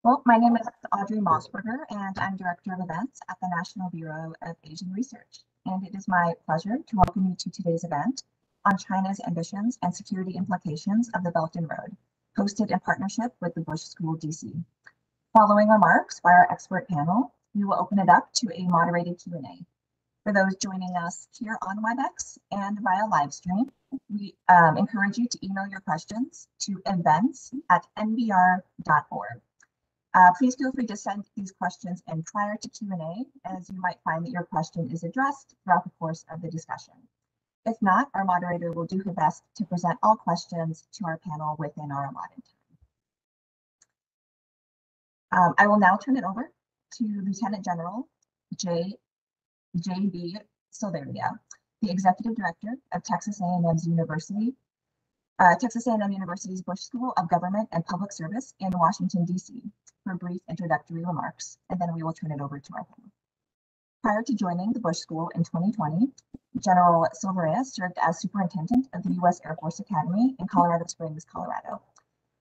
Well, my name is Audrey Mossberger, and I'm Director of Events at the National Bureau of Asian Research. And it is my pleasure to welcome you to today's event on China's ambitions and security implications of the Belton Road, hosted in partnership with the Bush School DC. Following remarks by our expert panel, we will open it up to a moderated Q&A. For those joining us here on WebEx and via live stream, we encourage you to email your questions to events@nbr.org. Please feel free to send these questions in prior to Q&A, as you might find that your question is addressed throughout the course of the discussion. If not, our moderator will do her best to present all questions to our panel within our allotted time. I will now turn it over to Lieutenant General J.B. Silveria, the Executive Director of Texas A&M University's Bush School of Government and Public Service in Washington, D.C., for brief introductory remarks, and then we will turn it over to our panel. Prior to joining the Bush School in 2020, General Silveria served as Superintendent of the U.S. Air Force Academy in Colorado Springs, Colorado.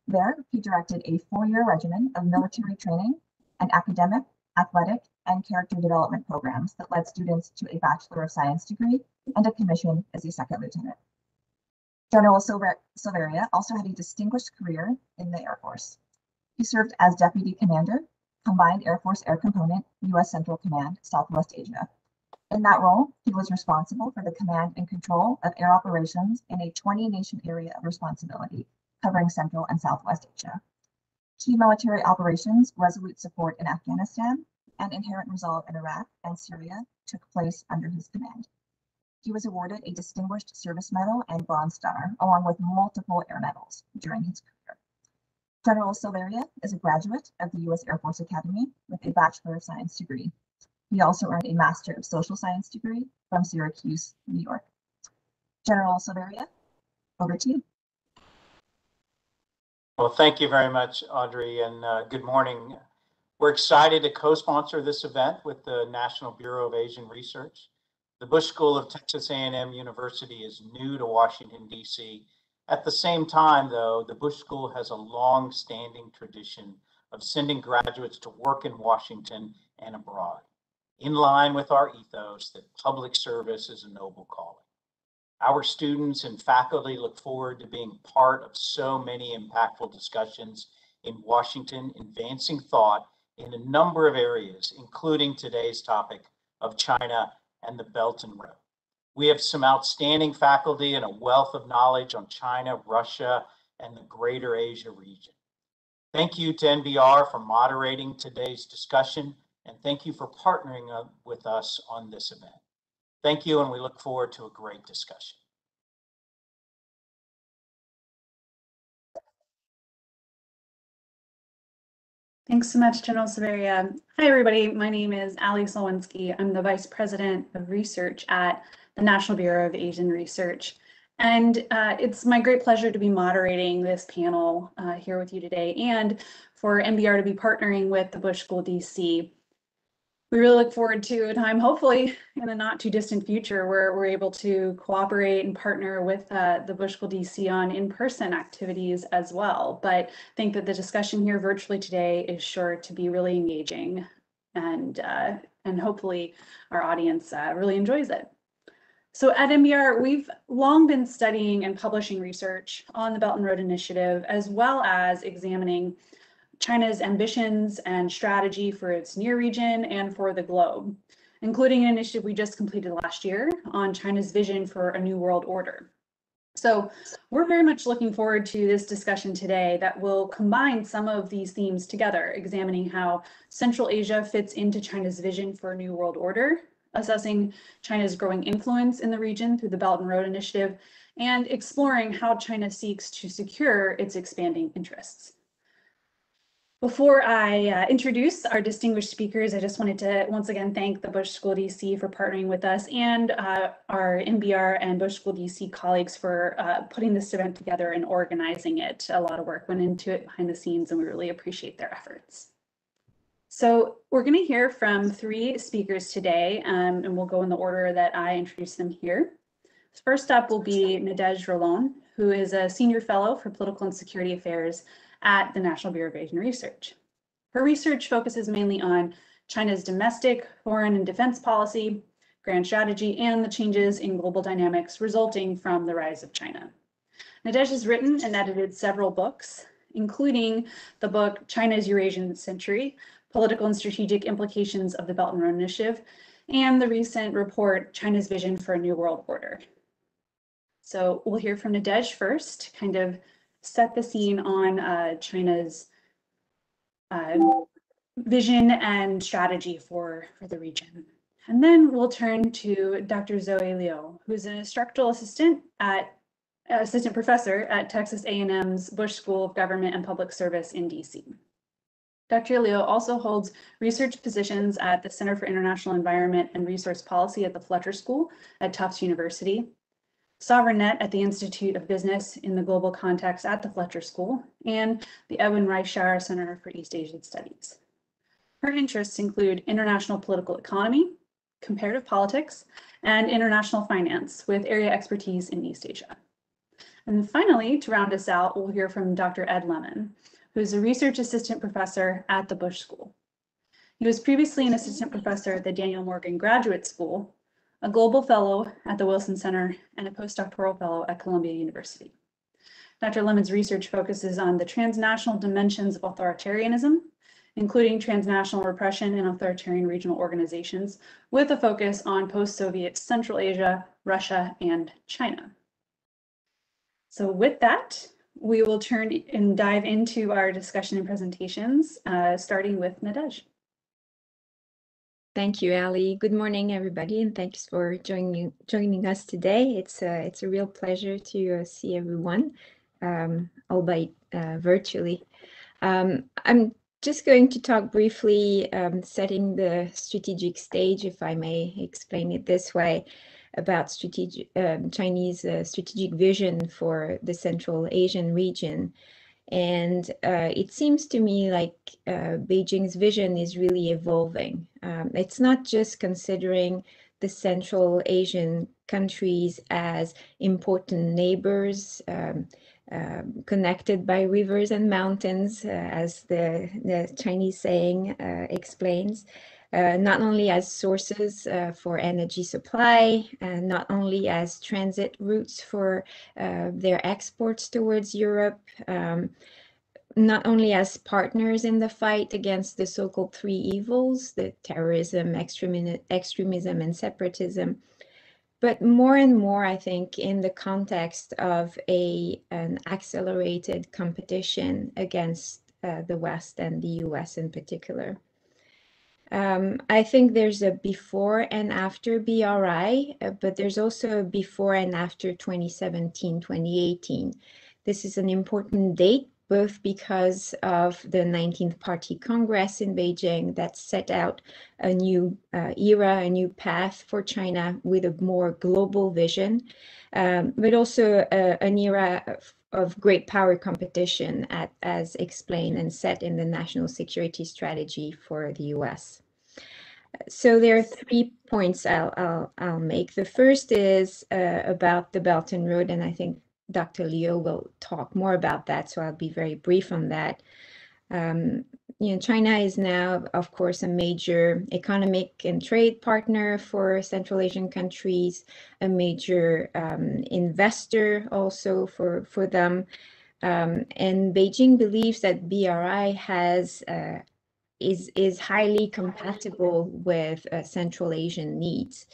There, he directed a 4-year regimen of military training and academic, athletic, and character development programs that led students to a Bachelor of Science degree and a commission as a second lieutenant. General Silveria also had a distinguished career in the Air Force. He served as Deputy Commander, Combined Air Force Air Component, U.S. Central Command, Southwest Asia. In that role, he was responsible for the command and control of air operations in a 20-nation area of responsibility, covering Central and Southwest Asia. Key military operations, resolute support in Afghanistan, and inherent resolve in Iraq and Syria took place under his command. He was awarded a Distinguished Service Medal and Bronze Star, along with multiple air medals during his career. General Silveria is a graduate of the U.S. Air Force Academy with a Bachelor of Science degree. He also earned a Master of Social Science degree from Syracuse, New York. General Silveria, over to you. Well, thank you very much, Audrey, and good morning. We're excited to co-sponsor this event with the National Bureau of Asian Research. The Bush School of Texas A&M University is new to Washington, D.C. At the same time, though, the Bush School has a long-standing tradition of sending graduates to work in Washington and abroad, in line with our ethos that public service is a noble calling. Our students and faculty look forward to being part of so many impactful discussions in Washington, advancing thought in a number of areas, including today's topic of China and the Belton Road. We have some outstanding faculty and a wealth of knowledge on China, Russia, and the greater Asia region. Thank you to NBR for moderating today's discussion, and thank you for partnering with us on this event. Thank you, and we look forward to a great discussion. Thanks so much, General Silveria. Hi, everybody. My name is Ali Slowinski. I'm the Vice President of Research at the National Bureau of Asian Research. And it's my great pleasure to be moderating this panel here with you today, and for NBR to be partnering with the Bush School DC. We really look forward to a time, hopefully in the not too distant future, where we're able to cooperate and partner with the Bush School DC on in-person activities as well. But I think that the discussion here virtually today is sure to be really engaging, and hopefully our audience really enjoys it. So at NBR, we've long been studying and publishing research on the Belton Road Initiative, as well as examining China's ambitions and strategy for its near region and for the globe, including an initiative we just completed last year on China's vision for a new world order. So we're very much looking forward to this discussion today that will combine some of these themes together, examining how Central Asia fits into China's vision for a new world order, assessing China's growing influence in the region through the Belton Road Initiative, and exploring how China seeks to secure its expanding interests. Before I introduce our distinguished speakers, I just wanted to once again thank the Bush School DC for partnering with us, and our NBR and Bush School DC colleagues for putting this event together and organizing it. A lot of work went into it behind the scenes, and we really appreciate their efforts. So we're going to hear from 3 speakers today, and we'll go in the order that I introduced them here. First up will be Nadej Rolon, who is a senior fellow for political and security affairs at the National Bureau of Asian Research. Her research focuses mainly on China's domestic, foreign, and defense policy, grand strategy, and the changes in global dynamics resulting from the rise of China. Nadej has written and edited several books, including the book China's Eurasian Century, Political and Strategic Implications of the Belton Road Initiative, and the recent report, China's Vision for a New World Order. So we'll hear from Nadej first, kind of set the scene on China's vision and strategy for the region. And then we'll turn to Dr. Zoe Liu, who's an instructional assistant professor at Texas A&M's Bush School of Government and Public Service in DC. Dr. Liu also holds research positions at the Center for International Environment and Resource Policy at the Fletcher School at Tufts University, SovereignNet at the Institute of Business in the Global Context at the Fletcher School, and the Edwin Reichauer Center for East Asian Studies. Her interests include international political economy, comparative politics, and international finance, with area expertise in East Asia. And finally, to round us out, we'll hear from Dr. Ed Lemon, who's a research assistant professor at the Bush School. He was previously an assistant professor at the Daniel Morgan Graduate School, a global fellow at the Wilson Center, and a postdoctoral fellow at Columbia University. Dr. Lemon's research focuses on the transnational dimensions of authoritarianism, including transnational repression and authoritarian regional organizations, with a focus on post-Soviet Central Asia, Russia, and China. So with that, we will turn and dive into our discussion and presentations, starting with Nadej. Thank you, Ali. Good morning, everybody, and thanks for joining us today. It's a real pleasure to see everyone, albeit virtually. I'm just going to talk briefly, setting the strategic stage, if I may explain it this way, about Chinese strategic vision for the Central Asian region. And it seems to me like Beijing's vision is really evolving. It's not just considering the Central Asian countries as important neighbors, connected by rivers and mountains, as the Chinese saying explains, not only as sources for energy supply, and not only as transit routes for their exports towards Europe, not only as partners in the fight against the so-called three evils, the terrorism, extremism, and separatism, but more and more, I think, in the context of an accelerated competition against the West and the US in particular. I think there's a before and after BRI, but there's also a before and after 2017, 2018. This is an important date, both because of the 19th Party Congress in Beijing that set out a new era, a new path for China with a more global vision, but also an era of great power competition as explained and set in the national security strategy for the US. So there are 3 points I'll make. The first is about the Belton Road, and I think Dr. Liu will talk more about that, so I'll be very brief on that. China is now, of course, a major economic and trade partner for Central Asian countries, a major investor also for them. And Beijing believes that BRI is highly compatible with Central Asian needs.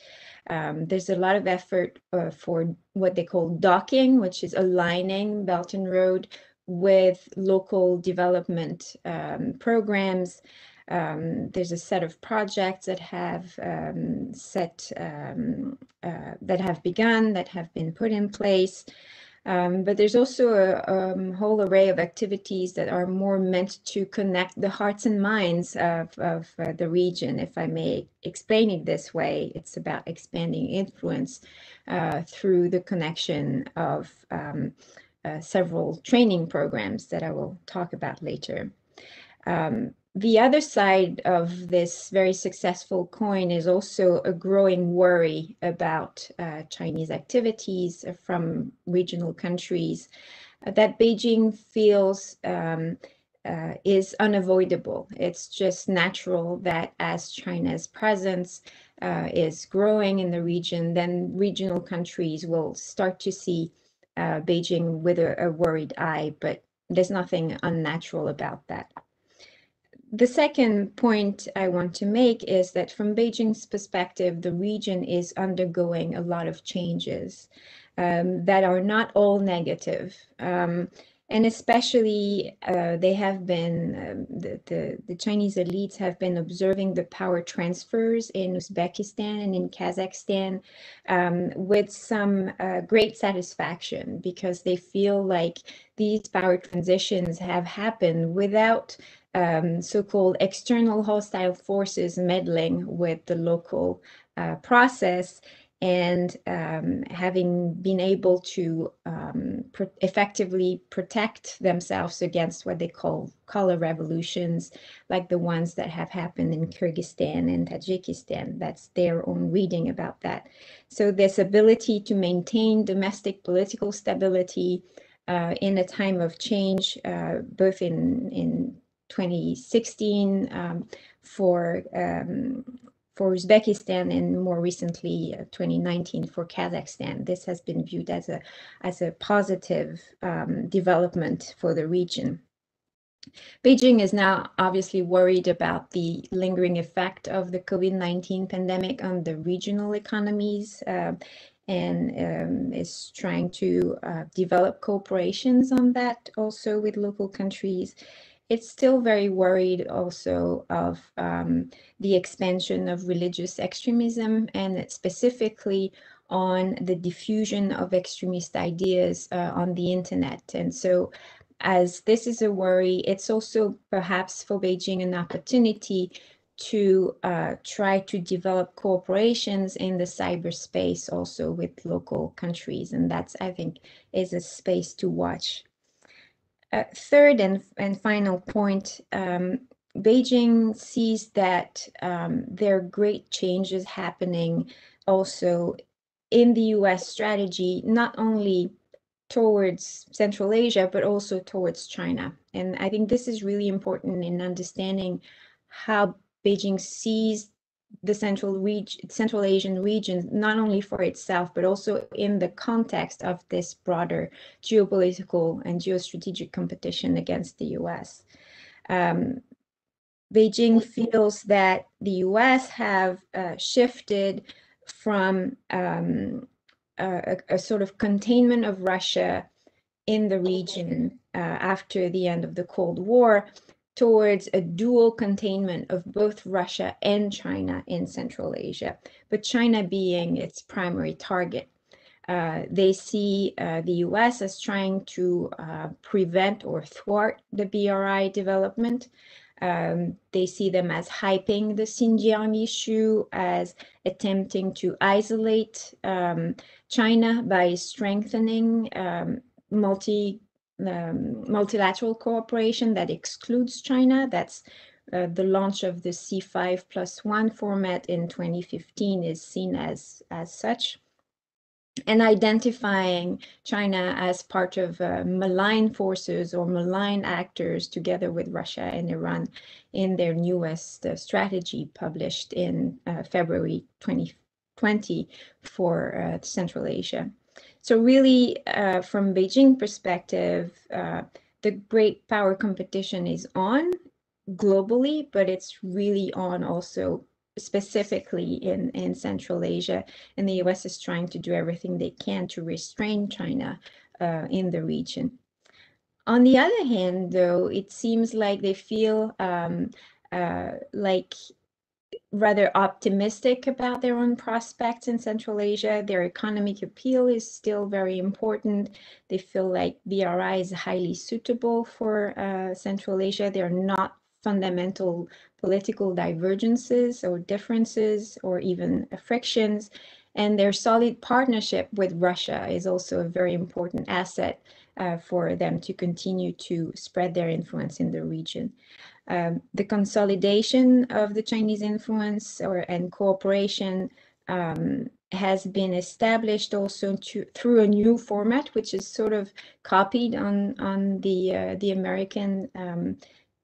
There's a lot of effort for what they call docking, which is aligning Belton Road with local development programs. There's a set of projects that have begun, that have been put in place. But there's also a whole array of activities that are more meant to connect the hearts and minds of the region. If I may explain it this way, it's about expanding influence through the connection of several training programs that I will talk about later. The other side of this very successful coin is also a growing worry about Chinese activities from regional countries that Beijing feels is unavoidable. It's just natural that as China's presence is growing in the region, then regional countries will start to see Beijing with a worried eye, but there's nothing unnatural about that. The second point I want to make is that from Beijing's perspective, the region is undergoing a lot of changes that are not all negative. And especially they have been, the Chinese elites have been observing the power transfers in Uzbekistan and in Kazakhstan with some great satisfaction, because they feel like these power transitions have happened without so-called external hostile forces meddling with the local process, and having been able to effectively protect themselves against what they call color revolutions, like the ones that have happened in Kyrgyzstan and Tajikistan. That's their own reading about that. So this ability to maintain domestic political stability in a time of change, both in 2016 for Uzbekistan, and more recently 2019 for Kazakhstan. This has been viewed as a positive development for the region. Beijing is now obviously worried about the lingering effect of the COVID-19 pandemic on the regional economies, and is trying to develop cooperations on that also with local countries. It's still very worried also of the expansion of religious extremism, and specifically on the diffusion of extremist ideas on the internet. And so, as this is a worry, it's also perhaps for Beijing an opportunity to try to develop cooperations in the cyberspace also with local countries. And that's, I think, is a space to watch. Third and final point, Beijing sees that there are great changes happening also in the US strategy, not only towards Central Asia, but also towards China. And I think this is really important in understanding how Beijing sees the Central Asian region, not only for itself, but also in the context of this broader geopolitical and geostrategic competition against the US. Beijing feels that the US have shifted from a sort of containment of Russia in the region after the end of the Cold War towards a dual containment of both Russia and China in Central Asia, but China being its primary target. They see the US as trying to prevent or thwart the BRI development. They see them as hyping the Xinjiang issue, as attempting to isolate China by strengthening multilateral cooperation that excludes China. That's the launch of the C5+1 format in 2015 is seen as such. And identifying China as part of malign forces or malign actors together with Russia and Iran in their newest strategy published in February 2020 for Central Asia. So really, from Beijing perspective, the great power competition is on globally, but it's really on also specifically in Central Asia, and the US is trying to do everything they can to restrain China in the region. On the other hand, though, it seems like they feel like rather optimistic about their own prospects in Central Asia. Their economic appeal is still very important. They feel like BRI is highly suitable for Central Asia. There are not fundamental political divergences or differences or even frictions. And their solid partnership with Russia is also a very important asset for them to continue to spread their influence in the region. The consolidation of the Chinese influence and cooperation has been established also through a new format, which is sort of copied on the American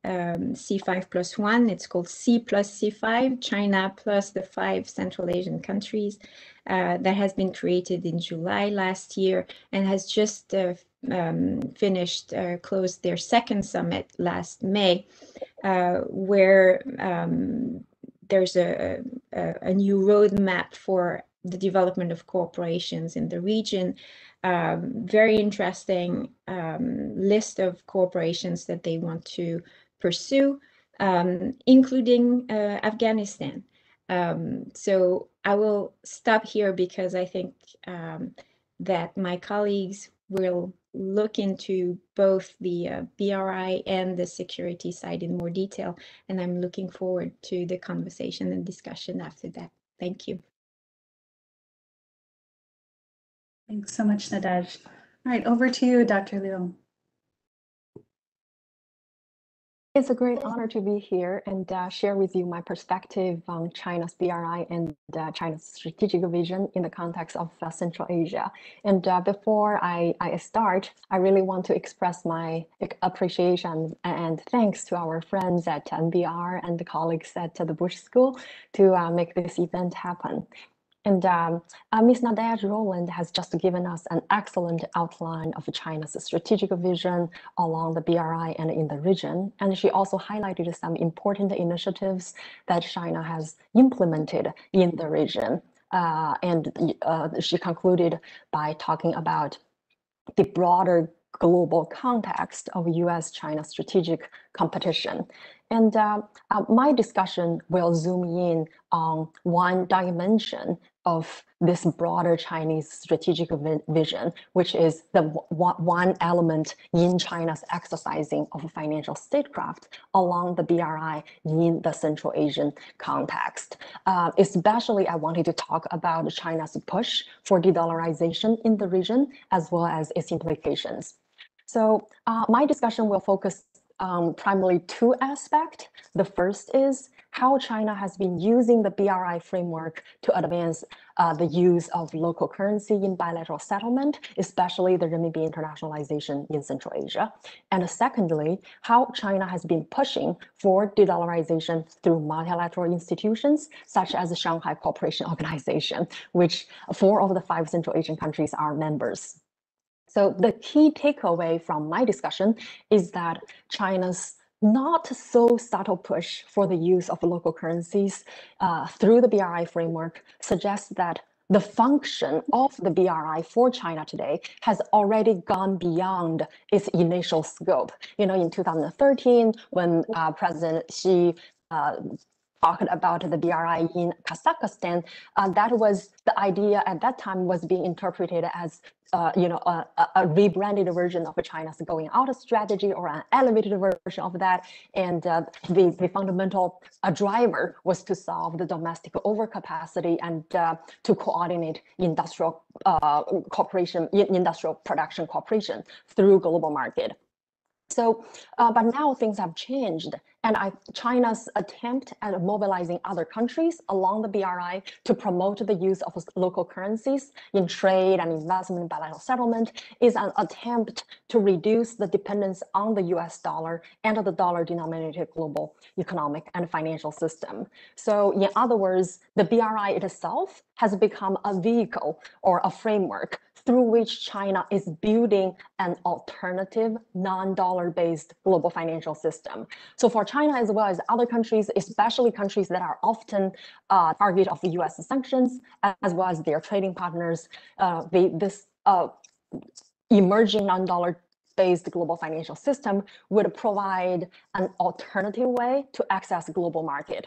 C5+1. It's called C plus C5, China plus the 5 Central Asian countries. That has been created in July last year and has just closed their second summit last May, where there's a new roadmap for the development of corporations in the region. Very interesting list of corporations that they want to pursue, including Afghanistan. So I will stop here because I think that my colleagues will look into both the BRI and the security side in more detail, and I'm looking forward to the conversation and discussion after that. Thank you. Thanks so much, Nadège. All right, over to you, Dr. Liu. It's a great honor to be here and share with you my perspective on China's BRI and China's strategic vision in the context of Central Asia. And before I start, I really want to express my appreciation and thanks to our friends at NBR and the colleagues at the Bush School to make this event happen. And Ms. Nadège Roland has just given us an excellent outline of China's strategic vision along the BRI and in the region. And she also highlighted some important initiatives that China has implemented in the region. She concluded by talking about the broader global context of US-China strategic competition. And my discussion will zoom in on one dimension of this broader Chinese strategic vision, which is the one element in China's exercising of financial statecraft along the BRI in the Central Asian context. Especially, I wanted to talk about China's push for de-dollarization in the region, as well as its implications. So my discussion will focus on primarily 2 aspects. The first is how China has been using the BRI framework to advance the use of local currency in bilateral settlement, especially the renminbi internationalization in Central Asia. And secondly, how China has been pushing for de-dollarization through multilateral institutions, such as the Shanghai Cooperation Organization, which 4 of the 5 Central Asian countries are members. So the key takeaway from my discussion is that China's not so subtle push for the use of local currencies through the BRI framework suggests that the function of the BRI for China today has already gone beyond its initial scope. You know, in 2013, when President Xi talked about the BRI in Kazakhstan, that was the idea at that time was being interpreted as a rebranded version of China's going out strategy or an elevated version of that. And the fundamental driver was to solve the domestic overcapacity and to coordinate industrial cooperation, industrial production cooperation through global market. So, but now things have changed, and China's attempt at mobilizing other countries along the BRI to promote the use of local currencies in trade and investment and bilateral settlement is an attempt to reduce the dependence on the US dollar and the dollar-denominated global economic and financial system. So in other words, the BRI itself has become a vehicle or a framework through which China is building an alternative non-dollar-based global financial system. So for China as well as other countries, especially countries that are often target of the US sanctions, as well as their trading partners, this emerging non-dollar based global financial system would provide an alternative way to access global market.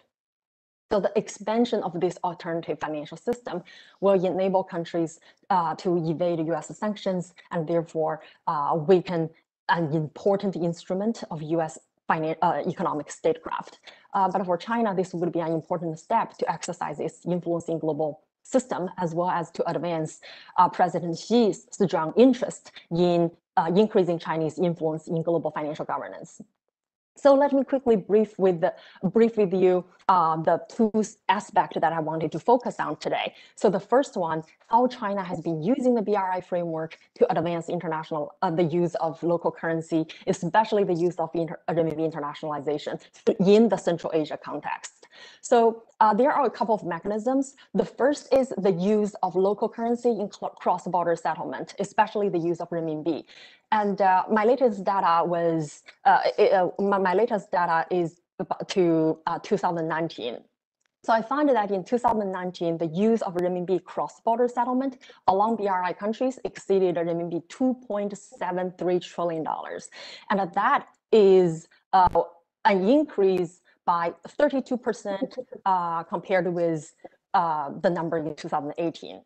So the expansion of this alternative financial system will enable countries to evade US sanctions and therefore weaken an important instrument of US economic statecraft. But for China, this would be an important step to exercise its influence in global system, as well as to advance President Xi's strong interest in increasing Chinese influence in global financial governance. So let me quickly brief with you the two aspects that I wanted to focus on today. So the first one, how China has been using the BRI framework to advance the use of local currency, especially the use of renminbi internationalization in the Central Asia context. So there are a couple of mechanisms. The first is the use of local currency in cross-border settlement, especially the use of renminbi. And my latest data was my latest data is to 2019. So I found that in 2019, the use of renminbi cross-border settlement along BRI countries exceeded renminbi $2.73 trillion. And that is an increase by 32% compared with the number in 2018.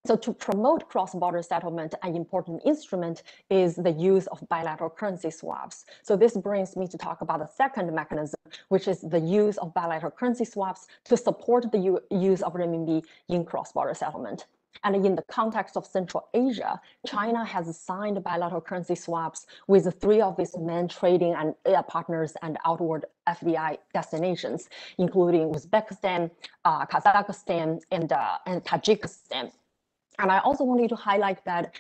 So to promote cross-border settlement, an important instrument is the use of bilateral currency swaps. So this brings me to talk about the second mechanism, which is the use of bilateral currency swaps to support the use of renminbi in cross-border settlement. And in the context of Central Asia, China has signed bilateral currency swaps with 3 of its main trading and partners and outward FDI destinations, including Uzbekistan, Kazakhstan, and Tajikistan. And I also wanted to highlight that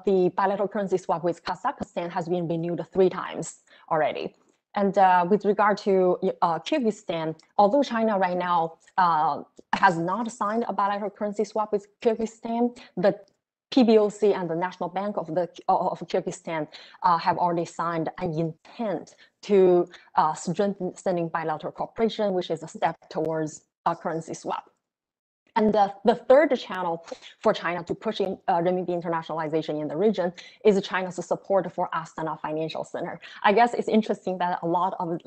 the bilateral currency swap with Kazakhstan has been renewed 3 times already. And with regard to Kyrgyzstan, although China right now has not signed a bilateral currency swap with Kyrgyzstan, the PBOC and the National Bank of Kyrgyzstan have already signed an intent to strengthening bilateral cooperation, which is a step towards a currency swap. And the third channel for China to push in renminbi internationalization in the region is China's support for Astana Financial Center. I guess it's interesting that a lot of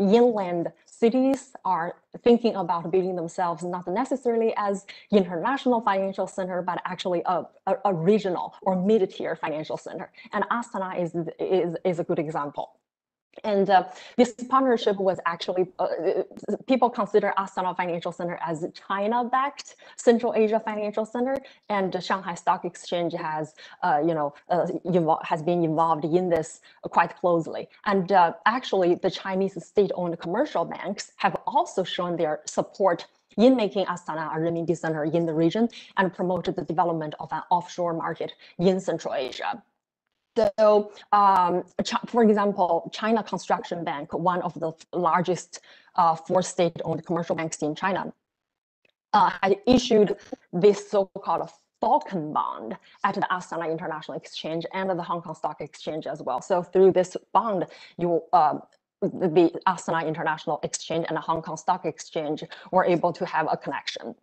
inland cities are thinking about building themselves not necessarily as international financial center, but actually a regional or mid-tier financial center. And Astana is a good example. And this partnership was actually, people consider Astana Financial Center as China-backed Central Asia Financial Center, and the Shanghai Stock Exchange has, has been involved in this quite closely. And actually, the Chinese state-owned commercial banks have also shown their support in making Astana a renminbi center in the region and promoted the development of an offshore market in Central Asia. So, for example, China Construction Bank, one of the largest 4 state-owned commercial banks in China, had issued this so-called Falcon bond at the Astana International Exchange and the Hong Kong Stock Exchange as well. So through this bond, the Astana International Exchange and the Hong Kong Stock Exchange were able to have a connection.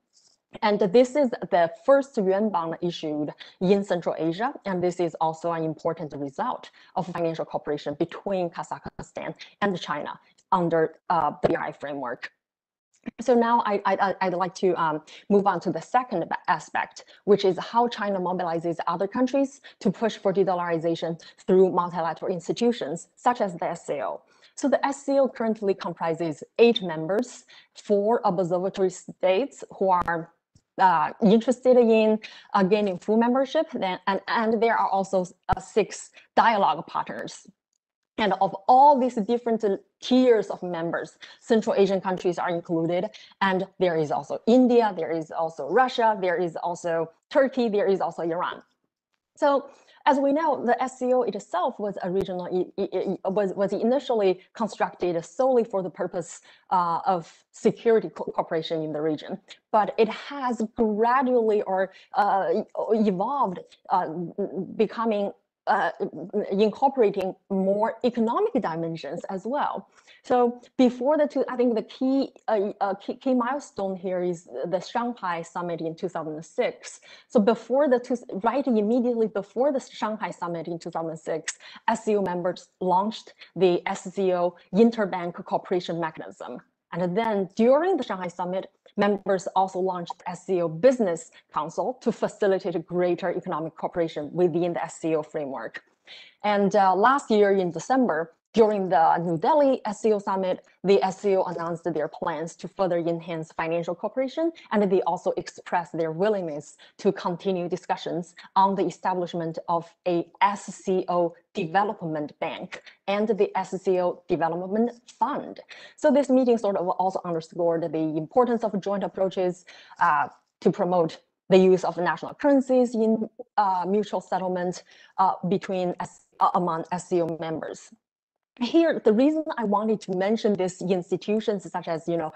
And this is the first yuan bond issued in Central Asia, and this is also an important result of financial cooperation between Kazakhstan and China under the BRI framework. So now I'd like to move on to the second aspect, which is how China mobilizes other countries to push for de-dollarization through multilateral institutions, such as the SCO. So the SCO currently comprises 8 members, 4 observatory states who are interested in gaining full membership, and there are also 6 dialogue partners. And of all these different tiers of members, Central Asian countries are included, and there is also India, there is also Russia, there is also Turkey, there is also Iran. So as we know, the SCO itself was was initially constructed solely for the purpose of security cooperation in the region, but it has gradually evolved, becoming incorporating more economic dimensions as well. So before I think the key milestone here is the Shanghai summit in 2006. So right immediately before the Shanghai summit in 2006, SCO members launched the SCO Interbank Cooperation Mechanism. And then during the Shanghai summit, members also launched SCO Business Council to facilitate greater economic cooperation within the SCO framework. And last year in December, During the New Delhi SCO summit, the SCO announced their plans to further enhance financial cooperation, and they also expressed their willingness to continue discussions on the establishment of a SCO development bank and the SCO development fund. So this meeting sort of also underscored the importance of joint approaches to promote the use of national currencies in mutual settlement among SCO members. Here, the reason I wanted to mention these institutions, such as the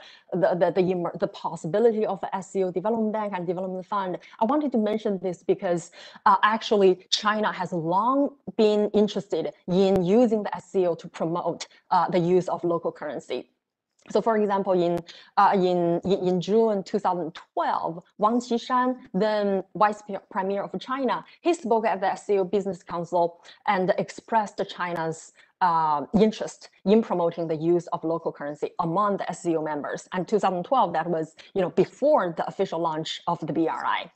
possibility of a SCO development bank and development fund, I wanted to mention this because actually China has long been interested in using the SCO to promote the use of local currency. So, for example, in June 2012, Wang Qishan, then Vice Premier of China, he spoke at the SCO Business Council and expressed China's interest in promoting the use of local currency among the SCO members. And 2012, that was before the official launch of the BRI.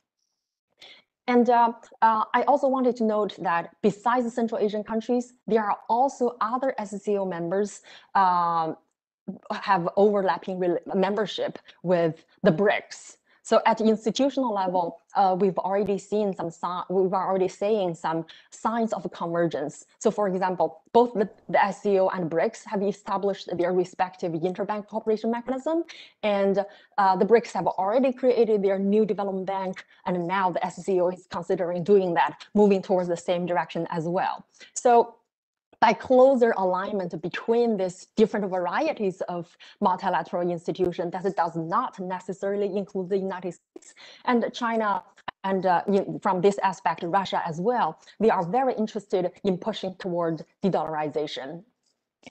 And I also wanted to note that besides the Central Asian countries, there are also other SCO members have overlapping membership with the BRICS. So at the institutional level, we've already seeing some signs of convergence. So for example, both the SCO and BRICS have established their respective interbank cooperation mechanism, and the BRICS have already created their new development bank, and now the SCO is considering doing that, moving towards the same direction as well. So by closer alignment between these different varieties of multilateral institutions, that does not necessarily include the United States and China, and from this aspect, Russia as well, they are very interested in pushing toward de-dollarization.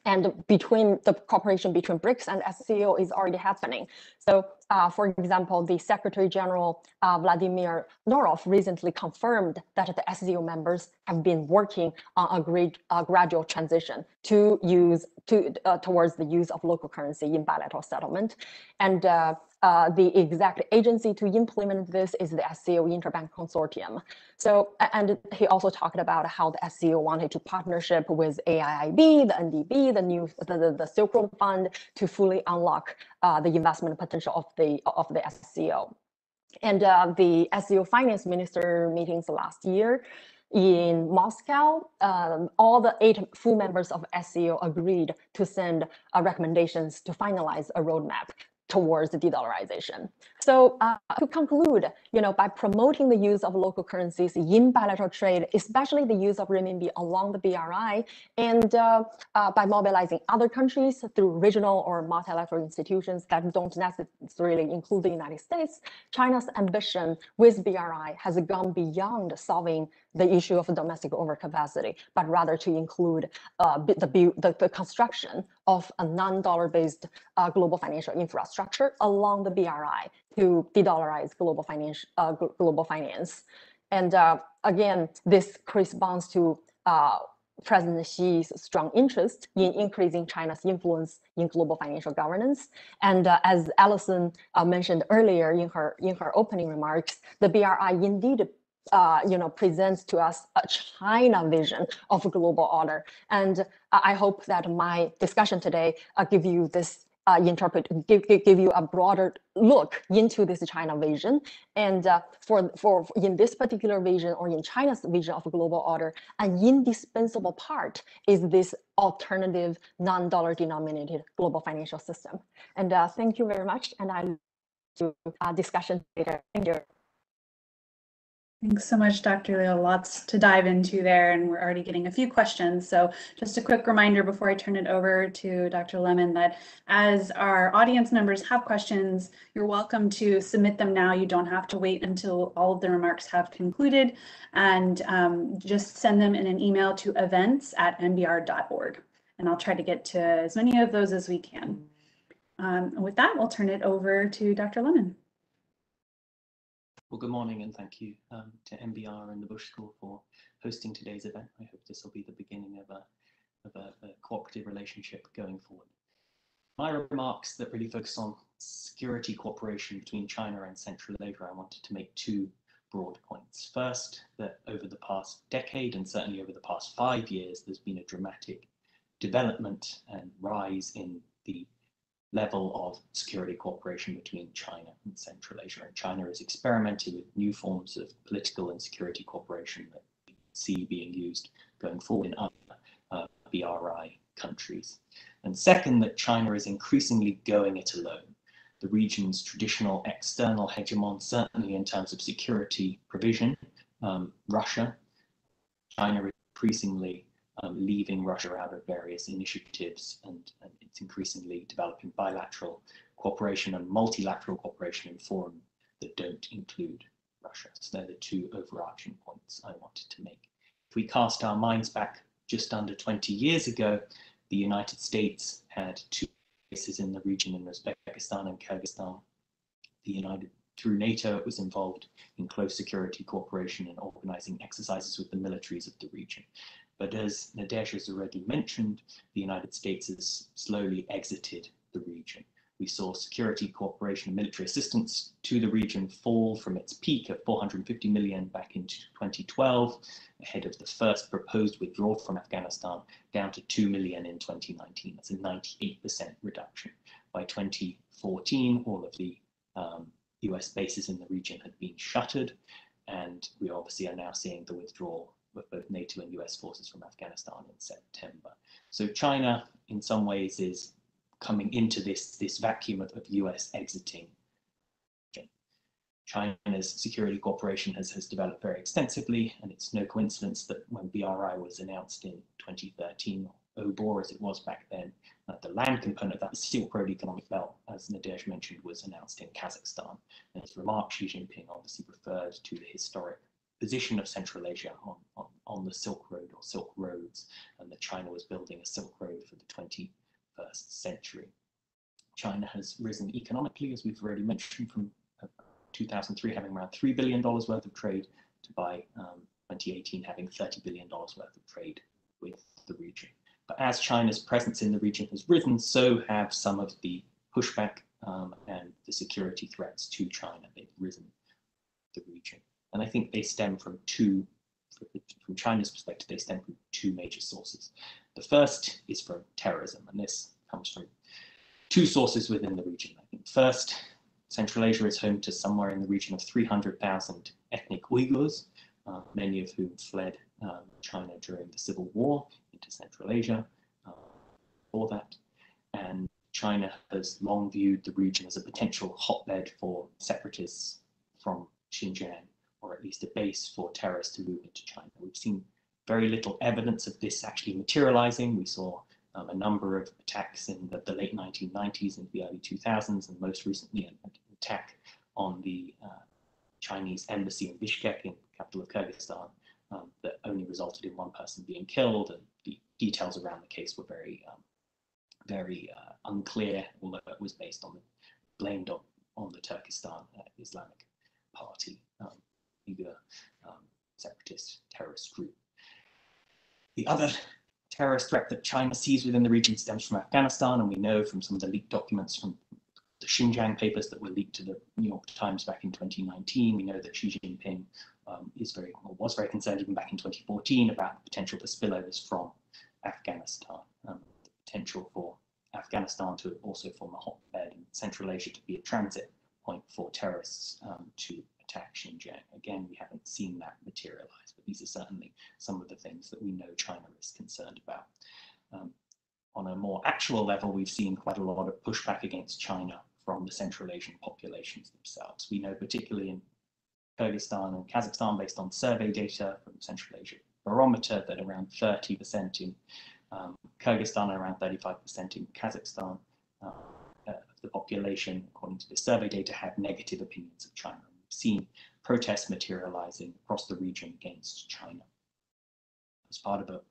And between the cooperation between BRICS and SCO is already happening. So, for example, the Secretary General Vladimir Norov recently confirmed that the SCO members have been working on a gradual transition towards the use of local currency in bilateral settlement. And the exact agency to implement this is the SCO Interbank Consortium. So, and he also talked about how the SCO wanted to partnership with AIIB, the NDB, the Silk Road Fund to fully unlock the investment potential of the SCO. And the SCO finance minister meetings last year in Moscow, all the 8 full members of SCO agreed to send recommendations to finalize a roadmap towards the de-dollarization. So to conclude, by promoting the use of local currencies in bilateral trade, especially the use of renminbi along the BRI, and by mobilizing other countries through regional or multilateral institutions that don't necessarily include the United States, China's ambition with BRI has gone beyond solving the issue of domestic overcapacity, but rather to include the construction of a non-dollar-based global financial infrastructure along the BRI to de-dollarize global finance. And again, this corresponds to President Xi's strong interest in increasing China's influence in global financial governance. And as Alison mentioned earlier in her opening remarks, the BRI indeed presents to us a China vision of a global order. And I hope that my discussion today give you this give you a broader look into this China vision. And for in this particular vision, or in China's vision of a global order, an indispensable part is this alternative non-dollar denominated global financial system. And thank you very much. And I look to discussion later. Thank you. Thanks so much, Dr. Liu. Lots to dive into there, and we're already getting a few questions. So just a quick reminder before I turn it over to Dr. Lemon that as our audience members have questions, you're welcome to submit them now. You don't have to wait until all of the remarks have concluded, and just send them in an email to events@nbr.org. And I'll try to get to as many of those as we can. With that, we'll turn it over to Dr. Lemon. Well, good morning, and thank you to NBR and the Bush School for hosting today's event. I hope this will be the beginning of a cooperative relationship going forward. My remarks that really focus on security cooperation between China and Central Asia, I wanted to make 2 broad points. First, that over the past decade, and certainly over the past 5 years, there's been a dramatic development and rise in the level of security cooperation between China and Central Asia. And China is experimenting with new forms of political and security cooperation that we see being used going forward in other BRI countries. And second, that China is increasingly going it alone. The region's traditional external hegemon, certainly in terms of security provision, Russia, China is increasingly leaving Russia out of various initiatives, and it's increasingly developing bilateral cooperation and multilateral cooperation in forums that don't include Russia. So they're the two overarching points I wanted to make. If we cast our minds back just under 20 years ago, the United States had two bases in the region in Uzbekistan and Kyrgyzstan. Through NATO, it was involved in close security cooperation and organizing exercises with the militaries of the region. But as Nadège has already mentioned, the United States has slowly exited the region. We saw security cooperation and military assistance to the region fall from its peak of $450 million back in 2012, ahead of the first proposed withdrawal from Afghanistan, down to $2 million in 2019. That's a 98% reduction. By 2014, all of the US bases in the region had been shuttered, and we obviously are now seeing the withdrawal of both NATO and US forces from Afghanistan in September. So China, in some ways, is coming into this vacuum of US exiting. China's security cooperation has developed very extensively, and it's no coincidence that when BRI was announced in 2013, OBOR as it was back then, the land component of that, the Silk Road Economic Belt, as Nadège mentioned, was announced in Kazakhstan. And his remark, Xi Jinping obviously referred to the historic position of Central Asia on the Silk Road or Silk Roads, and that China was building a Silk Road for the 21st century. China has risen economically, as we've already mentioned, from 2003 having around $3 billion worth of trade to by 2018 having $30 billion worth of trade with the region. But as China's presence in the region has risen, so have some of the pushback and the security threats to China. They've risen the region. And I think they stem from from China's perspective, they stem from two major sources. The first is from terrorism, and this comes from two sources within the region. I think first, Central Asia is home to somewhere in the region of 300,000 ethnic Uyghurs, many of whom fled China during the Civil War into Central Asia for that. And China has long viewed the region as a potential hotbed for separatists from Xinjiang, or at least a base for terrorists to move into China. We've seen very little evidence of this actually materializing. We saw a number of attacks in the late 1990s and the early 2000s, and most recently an attack on the Chinese embassy in Bishkek, in the capital of Kyrgyzstan, that only resulted in one person being killed, and the details around the case were very unclear, although it was blamed on the Turkestan Islamic Party, Uyghur separatist terrorist group. The other terrorist threat that China sees within the region stems from Afghanistan, and we know from some of the leaked documents from the Xinjiang papers that were leaked to the New York Times back in 2019. We know that Xi Jinping was very concerned even back in 2014 about the potential for spillovers from Afghanistan, the potential for Afghanistan to also form a hotbed in Central Asia, to be a transit point for terrorists to attack Xinjiang. Again, we haven't seen that materialize, but these are certainly some of the things that we know China is concerned about. On a more actual level, we've seen quite a lot of pushback against China from the Central Asian populations themselves. We know particularly in Kyrgyzstan and Kazakhstan, based on survey data from the Central Asia Barometer, that around 30% in Kyrgyzstan and around 35% in Kazakhstan of the population, according to the survey data, had negative opinions of China. We've seen protests materializing across the region against China. As part of a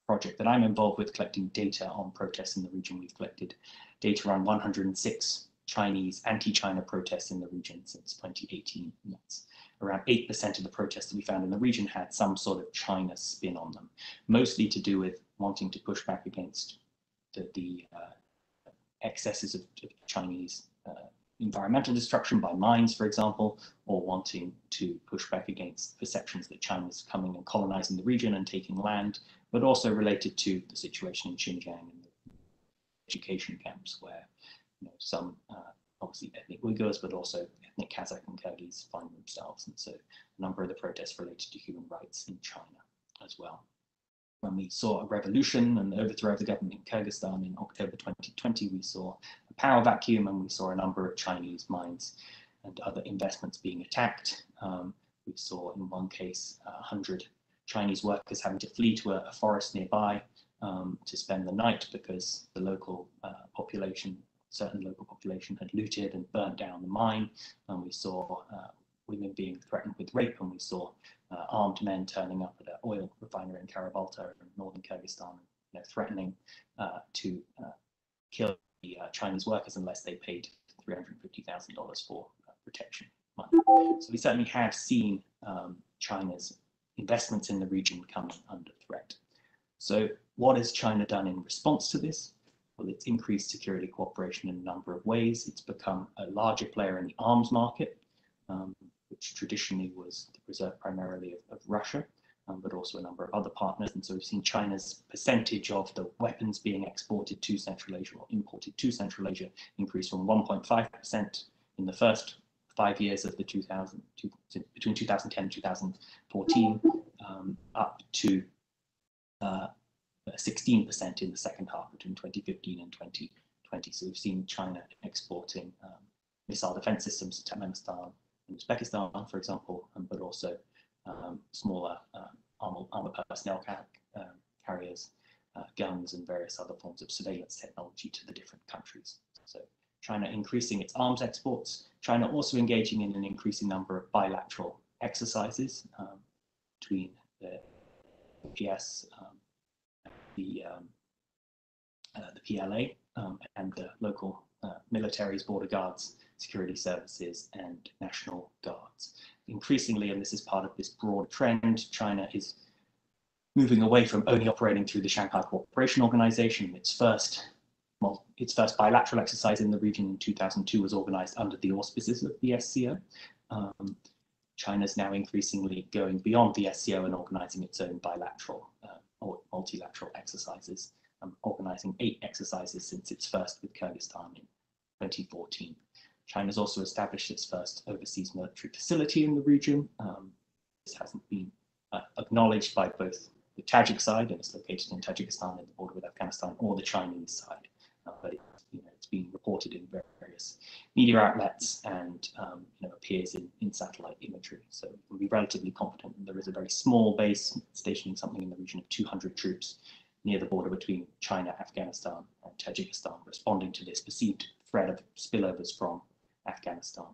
project that I'm involved with, collecting data on protests in the region, we've collected data on 106 Chinese anti-China protests in the region since 2018. That's around 8% of the protests that we found in the region had some sort of China spin on them, mostly to do with wanting to push back against the excesses of Chinese environmental destruction by mines, for example, or wanting to push back against perceptions that China's coming and colonizing the region and taking land, but also related to the situation in Xinjiang and the education camps where some obviously ethnic Uyghurs, but also ethnic Kazakh and Kyrgyz find themselves. And so a number of the protests related to human rights in China as well. When we saw a revolution and the overthrow of the government in Kyrgyzstan in October 2020, we saw a power vacuum and we saw a number of Chinese mines and other investments being attacked. We saw in one case 100 Chinese workers having to flee to a forest nearby to spend the night because the local certain local population had looted and burnt down the mine. And we saw women being threatened with rape, and we saw armed men turning up at an oil refinery in Karabalta in northern Kyrgyzstan, threatening to kill the Chinese workers unless they paid $350,000 for protection money. So we certainly have seen China's investments in the region come under threat. So what has China done in response to this? Well, it's increased security cooperation in a number of ways. It's become a larger player in the arms market, which traditionally was reserved primarily of Russia, but also a number of other partners. And so we've seen China's percentage of the weapons being exported to Central Asia or imported to Central Asia increase from 1.5% in the first 5 years of the between 2010 and 2014, up to 16% in the second half between 2015 and 2020. So we've seen China exporting missile defense systems to Turkmenistan and Uzbekistan, for example, but also smaller armor personnel carriers, guns, and various other forms of surveillance technology to the different countries. So China increasing its arms exports, China also engaging in an increasing number of bilateral exercises between the PS, the PLA, and the local militaries, border guards, security services, and national guards. Increasingly, and this is part of this broad trend, China is moving away from only operating through the Shanghai Cooperation Organization. Its first bilateral exercise in the region in 2002 was organized under the auspices of the SCO. China's now increasingly going beyond the SCO and organizing its own bilateral or multilateral exercises, organizing 8 exercises since its first with Kyrgyzstan in 2014. China's also established its first overseas military facility in the region. This hasn't been acknowledged by both the Tajik side, and it's located in Tajikistan at the border with Afghanistan, or the Chinese side. But it's been reported in various media outlets and appears in satellite imagery. So we'll be relatively confident that there is a very small base stationing something in the region of 200 troops near the border between China, Afghanistan, and Tajikistan, responding to this perceived threat of spillovers from Afghanistan.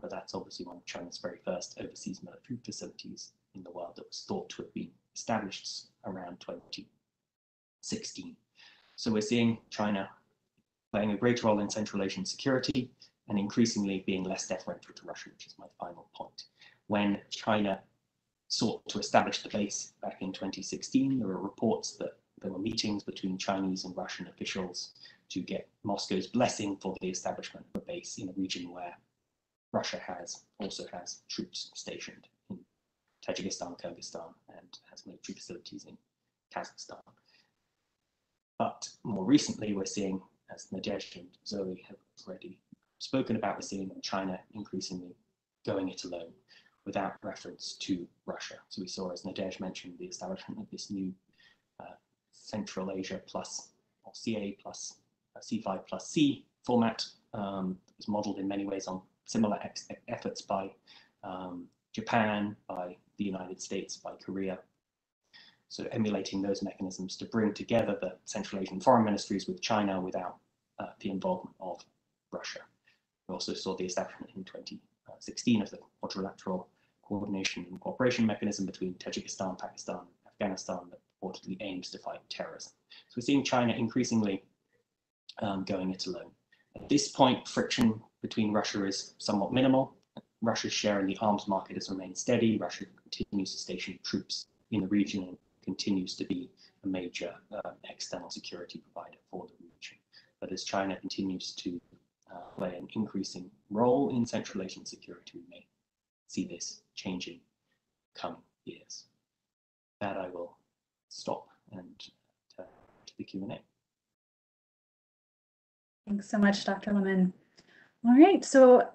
But that's obviously one of China's very first overseas military facilities in the world that was thought to have been established around 2016. So we're seeing China playing a greater role in Central Asian security and increasingly being less deferential to Russia, which is my final point. When China sought to establish the base back in 2016, there were reports that there were meetings between Chinese and Russian officials to get Moscow's blessing for the establishment of a base in a region where Russia also has troops stationed in Tajikistan, Kyrgyzstan, and has military facilities in Kazakhstan. But more recently, we're seeing, as Nadezhda and Zoe have already spoken about, we're seeing China increasingly going it alone without reference to Russia. So we saw, as Nadezhda mentioned, the establishment of this new Central Asia plus, or CA plus C5 plus C format that was modeled in many ways on similar efforts by Japan, by the United States, by Korea. So emulating those mechanisms to bring together the Central Asian foreign ministries with China without the involvement of Russia. We also saw the establishment in 2016 of the quadrilateral coordination and cooperation mechanism between Tajikistan, Pakistan, and Afghanistan that reportedly aims to fight terrorism. So we're seeing China increasingly going it alone. At this point, friction between Russia is somewhat minimal. Russia's share in the arms market has remained steady. Russia continues to station troops in the region and continues to be a major external security provider for the region. But as China continues to play an increasing role in Central Asian security. We may see this changing coming years. That I will stop and to the Q&A. Thanks so much, Dr. Lemon. All right, so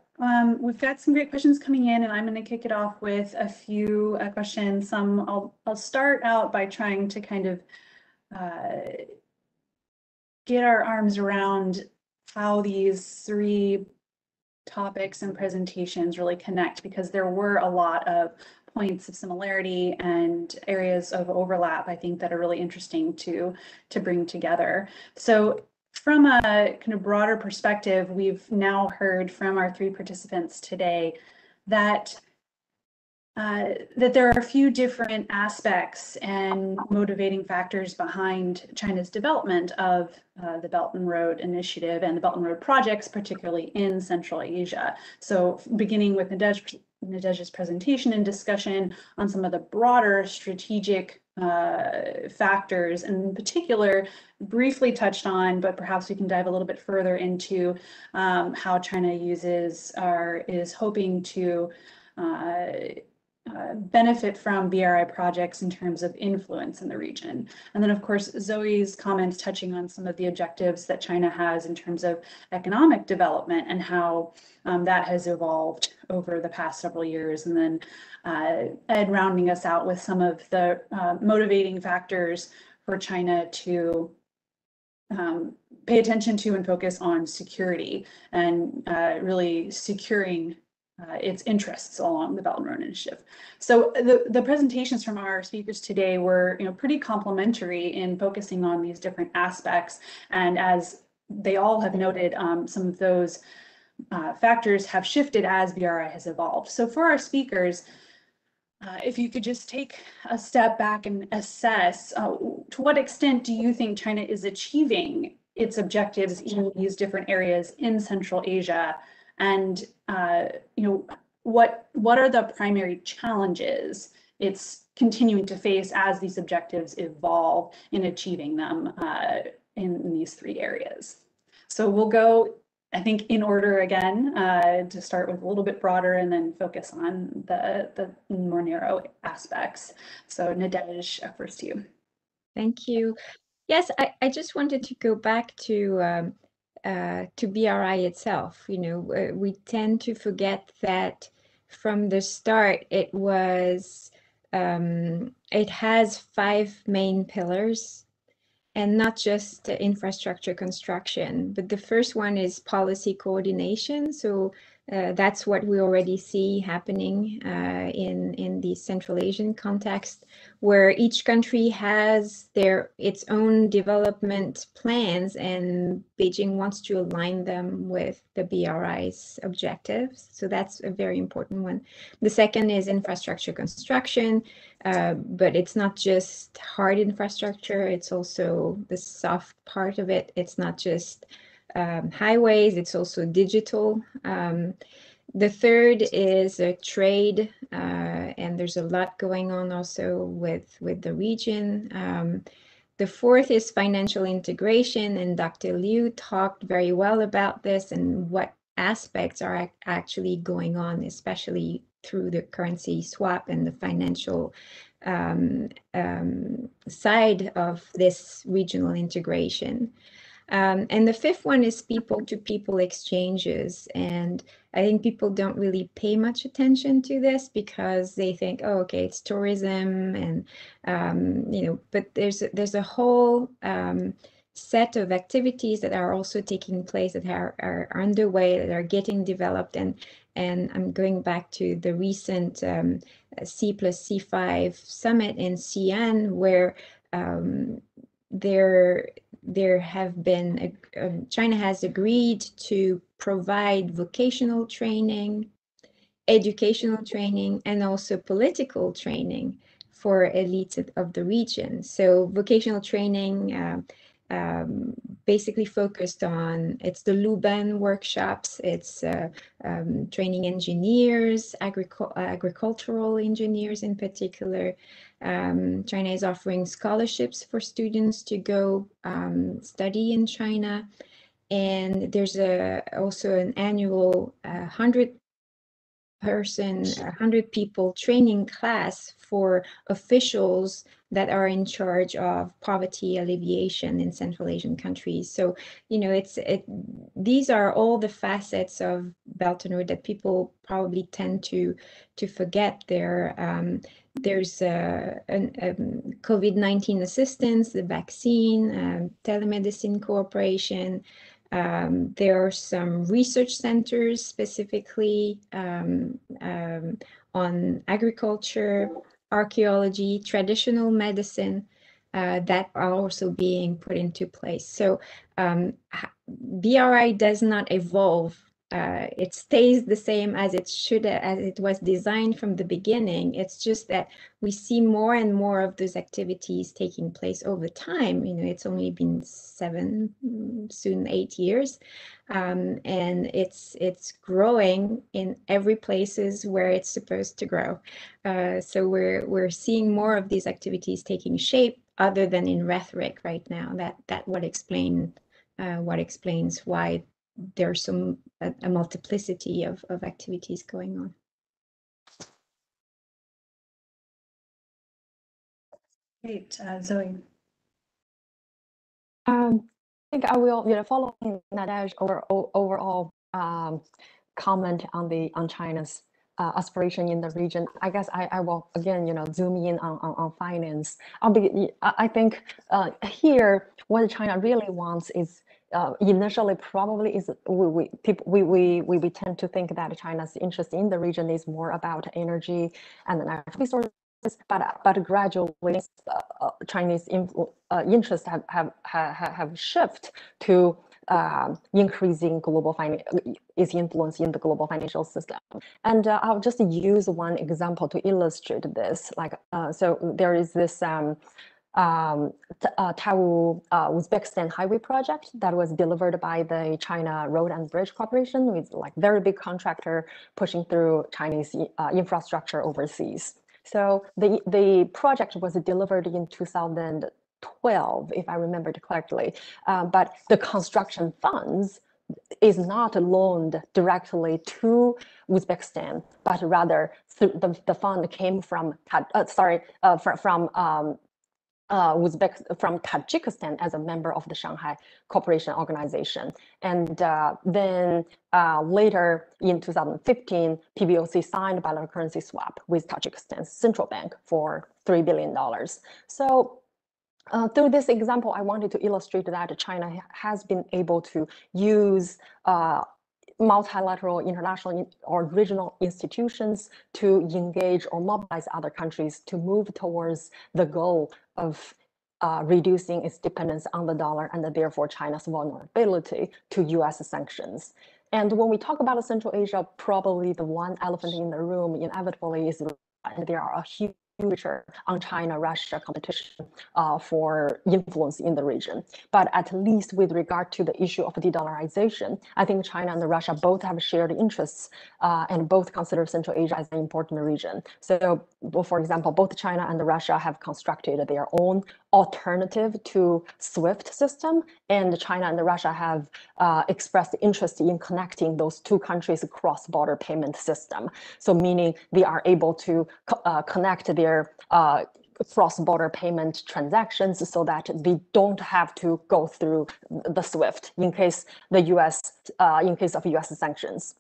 we've got some great questions coming in, and I'm going to kick it off with a few questions. I'll start out by trying to kind of get our arms around how these three topics and presentations really connect, because there were a lot of points of similarity and areas of overlap, I think, that are really interesting to bring together. So from a kind of broader perspective, we've now heard from our three participants today that that there are a few different aspects and motivating factors behind China's development of the Belton Road initiative and the Belton Road projects, particularly in Central Asia. So beginning with Nadejda's presentation and discussion on some of the broader strategic factors, and in particular, briefly touched on, but perhaps we can dive a little bit further into how China uses or is hoping to benefit from BRI projects in terms of influence in the region. And then, of course, Zoe's comments touching on some of the objectives that China has in terms of economic development and how that has evolved over the past several years. And then Ed rounding us out with some of the motivating factors for China to pay attention to and focus on security and really securing its interests along the Belton Road initiative. So the presentations from our speakers today were, pretty complementary in focusing on these different aspects. And as they all have noted, some of those factors have shifted as BRI has evolved. So for our speakers, if you could just take a step back and assess, to what extent do you think China is achieving its objectives in these different areas in Central Asia? And what are the primary challenges it's continuing to face as these objectives evolve in achieving them in these three areas? So we'll go, I think, in order again, to start with a little bit broader and then focus on the more narrow aspects. So Nadej, first to you. Thank you. Yes, I just wanted to go back to BRI itself. We tend to forget that from the start, it has 5 main pillars, and not just infrastructure construction, but the first one is policy coordination. So that's what we already see happening in the Central Asian context, where each country has its own development plans, and Beijing wants to align them with the BRI's objectives. So that's a very important one. The second is infrastructure construction, but it's not just hard infrastructure, it's also the soft part of it. It's not just highways, it's also digital. The third is trade, and there's a lot going on also with the region. The fourth is financial integration, and Dr. Liu talked very well about this and what aspects are actually going on, especially through the currency swap and the financial side of this regional integration. And the fifth one is people-to-people exchanges. And I think people don't really pay much attention to this because they think, oh, okay, it's tourism, and but there's a whole set of activities that are also taking place, that are underway, that are getting developed. And I'm going back to the recent C+C5 summit in Xi'an, where there have been, China has agreed to provide vocational training, educational training, and also political training for elites of the region. So vocational training basically focused on, it's the Luban workshops, it's training engineers, agricultural engineers in particular. China is offering scholarships for students to go study in China. and there's also an annual 100 people training class for officials that are in charge of poverty alleviation in Central Asian countries. So, you know, these are all the facets of Belton Road that people probably tend to forget. There's COVID-19 assistance, the vaccine, telemedicine cooperation. There are some research centers specifically on agriculture, archaeology, traditional medicine that are also being put into place. So BRI does not evolve. It stays the same as it was designed from the beginning. It's just that we see more and more of those activities taking place over time. You know, it's only been 7, soon 8 years, and it's growing in every places where it's supposed to grow. So we're seeing more of these activities taking shape, other than in rhetoric right now. That what explains why there's a multiplicity of activities going on. Great, Zoe. I think I will, following Nadej's overall comment on China's aspiration in the region. I guess I will again, zoom in on finance. I think here what China really wants is initially probably is we tend to think that China's interest in the region is more about energy and the natural resources. But gradually, Chinese interests have shifted to increasing its influence in the global financial system. And I'll just use one example to illustrate this. So there is this Uzbekistan highway project that was delivered by the China Road and Bridge Corporation, with very big contractor pushing through Chinese infrastructure overseas. So the project was delivered in 2012, if I remembered correctly, but the construction funds is not loaned directly to Uzbekistan, but rather the fund came from Tajikistan as a member of the Shanghai Cooperation Organization. And then later in 2015, PBOC signed bilateral currency swap with Tajikistan's central bank for $3 billion. So through this example, I wanted to illustrate that China has been able to use multilateral, international, or regional institutions to engage or mobilize other countries to move towards the goal of reducing its dependence on the dollar and therefore China's vulnerability to US sanctions. And when we talk about Central Asia, probably the one elephant in the room inevitably is there are a huge on China-Russia competition for influence in the region. But at least with regard to the issue of de-dollarization, I think China and Russia both have shared interests and both consider Central Asia as an important region. So, for example, both China and Russia have constructed their own alternative to SWIFT system, and China and Russia have expressed interest in connecting those two countries' cross-border payment system. So meaning they are able to connect their cross-border payment transactions so that they don't have to go through the SWIFT in case of US sanctions.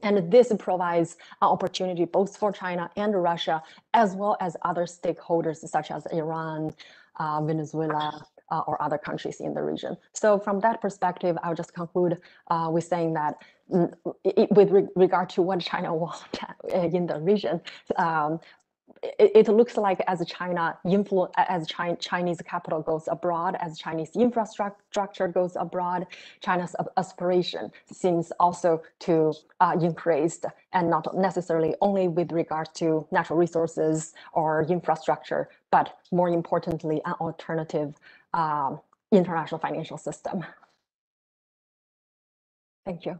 And this provides an opportunity both for China and Russia, as well as other stakeholders such as Iran, Venezuela, or other countries in the region. So from that perspective, I'll just conclude with saying that with regard to what China wants in the region, it looks like as Chinese capital goes abroad, as Chinese infrastructure goes abroad, China's aspiration seems also to increase, and not necessarily only with regard to natural resources or infrastructure, but more importantly, an alternative international financial system. Thank you.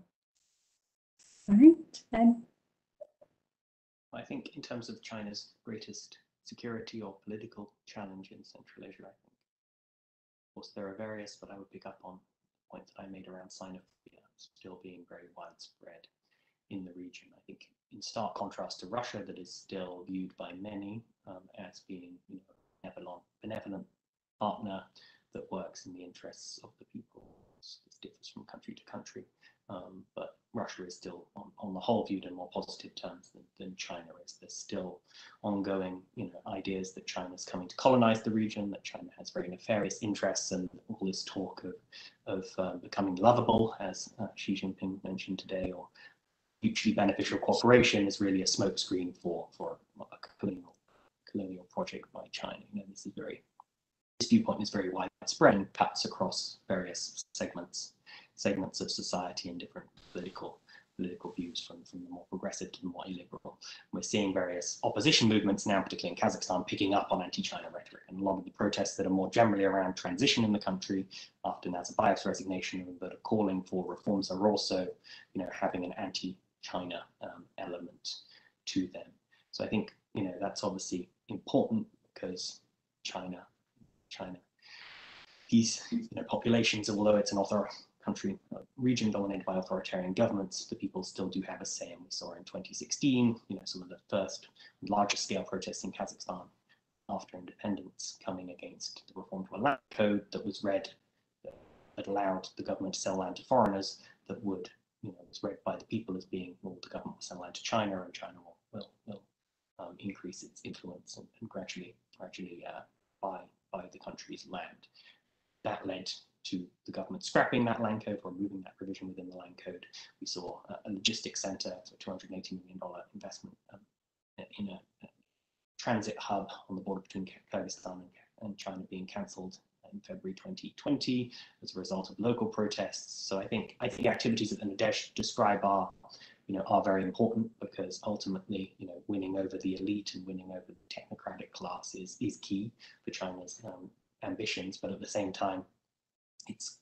All right, Ed. I think in terms of China's greatest security or political challenge in Central Asia, I think, of course, there are various, but I would pick up on point that I made around xenophobia still being very widespread in the region. I think in stark contrast to Russia, that is still viewed by many as being, you know, a benevolent partner that works in the interests of the people. This differs from country to country, but Russia is still, on the whole, viewed in more positive terms than China is. There's still ongoing, you know, ideas that China's coming to colonize the region, that China has very nefarious interests, and all this talk of becoming lovable, as Xi Jinping mentioned today, or mutually beneficial cooperation is really a smokescreen for a colonial project by China. You know, this viewpoint is very widespread and cuts across various segments of society and different political views, from the more progressive to the more illiberal. We're seeing various opposition movements now, particularly in Kazakhstan, picking up on anti-China rhetoric, and a lot of the protests that are more generally around transition in the country, after Nazarbayev's resignation, that are calling for reforms, are also, you know, having an anti-China element to them. So I think, you know, that's obviously important, because China, these, you know, populations, although it's an region dominated by authoritarian governments, the people still do have a say. And we saw in 2016, you know, some of the first larger scale protests in Kazakhstan after independence, coming against the reform to a land code that was read, that allowed the government to sell land to foreigners, that would, you know, was read by the people as being, well, the government will sell land to China, and China will increase its influence and gradually buy the country's land. That led to the government scrapping that land code, or removing that provision within the land code. We saw a logistics center, so $280 million investment in a transit hub on the border between Kyrgyzstan and China being cancelled in February 2020 as a result of local protests. So I think activities that Nadesh describe are very important, because ultimately, you know, winning over the elite and winning over the technocratic class is key for China's ambitions. But at the same time, it's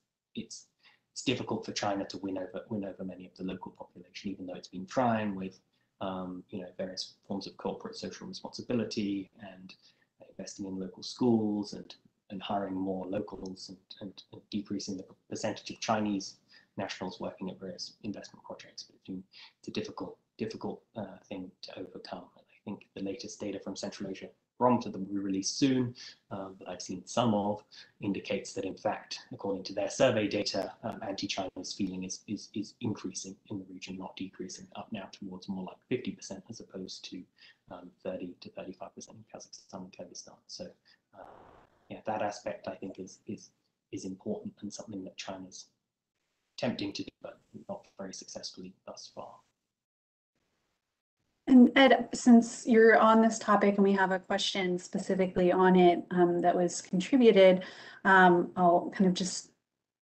difficult for China to win over many of the local population, even though it's been trying with various forms of corporate social responsibility and investing in local schools and hiring more locals and decreasing the percentage of Chinese nationals working at various investment projects. But it's a difficult thing to overcome. And I think the latest data from Central Asia barometer that will be released soon, that I've seen some of, indicates that in fact, according to their survey data, anti-Chinese feeling is increasing in the region, not decreasing, up now towards more like 50% as opposed to 30 to 35% in Kazakhstan and Kyrgyzstan. So that aspect I think is important, and something that China's attempting to do, but not very successfully thus far. And Ed, since you're on this topic and we have a question specifically on it that was contributed, I'll kind of just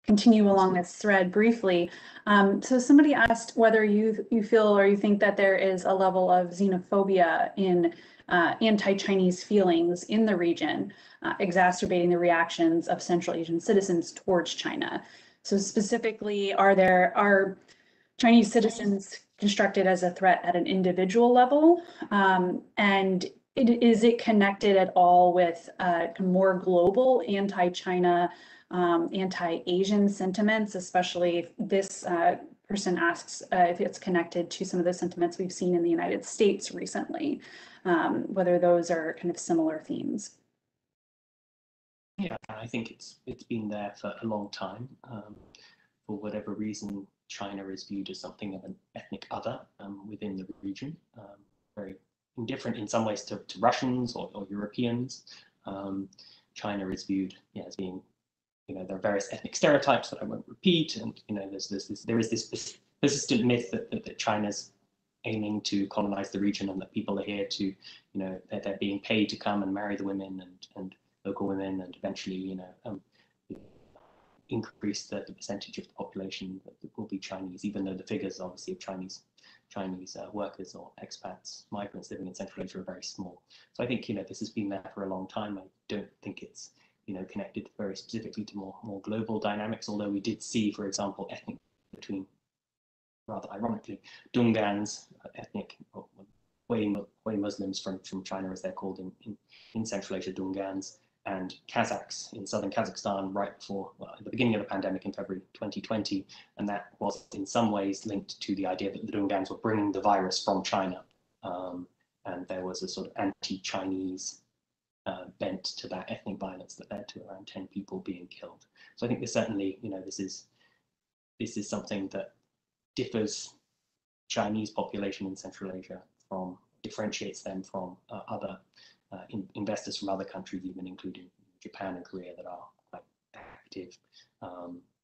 continue along this thread briefly. So somebody asked whether you feel or you think that there is a level of xenophobia in anti-Chinese feelings in the region, exacerbating the reactions of Central Asian citizens towards China. So specifically, are Chinese citizens constructed as a threat at an individual level? And is it connected at all with more global anti-China, anti-Asian sentiments, especially if this person asks if it's connected to some of the sentiments we've seen in the United States recently, whether those are kind of similar themes? Yeah, I think it's been there for a long time. For whatever reason, China is viewed as something of an ethnic other within the region, very indifferent in some ways to Russians or Europeans. China is viewed as being, there are various ethnic stereotypes that I won't repeat, and there is this persistent myth that China's aiming to colonize the region, and that people are here to, that they're being paid to come and marry the women and local women, and eventually, increase the percentage of the population that will be Chinese, even though the figures obviously of Chinese workers or expats, migrants living in Central Asia are very small. So I think this has been there for a long time. I don't think it's connected very specifically to more global dynamics, although we did see, for example, ethnic between, rather ironically, Dungans, ethnic Hui Muslims from China, as they're called in Central Asia, Dungans, and Kazakhs in southern Kazakhstan right before, well, at the beginning of the pandemic in February 2020. And that was in some ways linked to the idea that the Dungans were bringing the virus from China. And there was a sort of anti-Chinese bent to that ethnic violence that led to around 10 people being killed. So I think this certainly, this is something that differs Chinese population in Central Asia differentiates them from other investors from other countries, even including Japan and Korea, that are quite active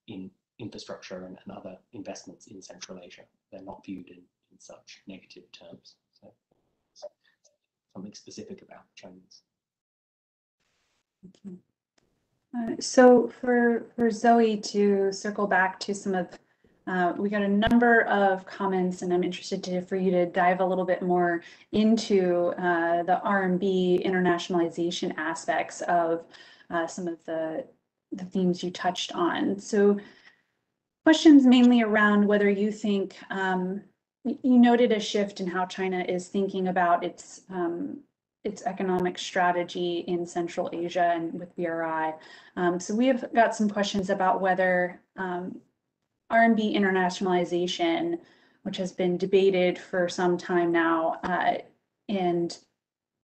in infrastructure and other investments in Central Asia. They're not viewed in such negative terms. So something specific about Chinese. Thank you. So for Zoe, to circle back to some of, we got a number of comments, and I'm interested for you to dive a little bit more into the RMB internationalization aspects of some of the themes you touched on. So questions mainly around whether you think, you noted a shift in how China is thinking about its economic strategy in Central Asia and with BRI. So we have got some questions about whether RMB internationalization, which has been debated for some time now, and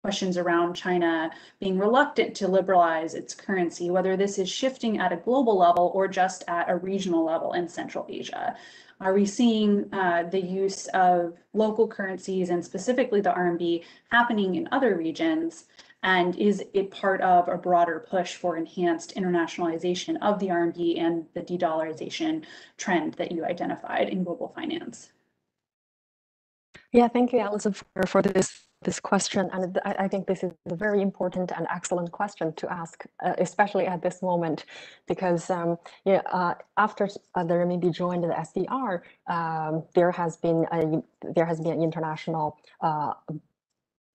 questions around China being reluctant to liberalize its currency, whether this is shifting at a global level or just at a regional level in Central Asia. Are we seeing the use of local currencies, and specifically the RMB, happening in other regions? And is it part of a broader push for enhanced internationalization of the RMB and the de-dollarization trend that you identified in global finance? Yeah, thank you, Alison, for this question. And I think this is a very important and excellent question to ask, especially at this moment, because after the renminbi joined the SDR, there has been an international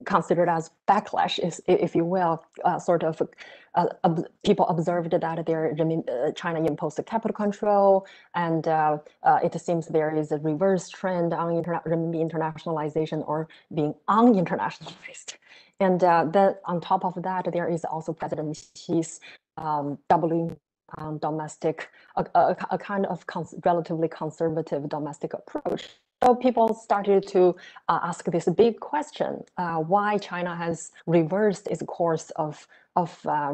considered as backlash, if you will, people observed that China imposed a capital control, and it seems there is a reverse trend on renminbi internationalization, or being un-internationalized. And then on top of that, there is also President Xi's doubling domestic, a kind of relatively conservative domestic approach. So people started to ask this big question: why China has reversed its course of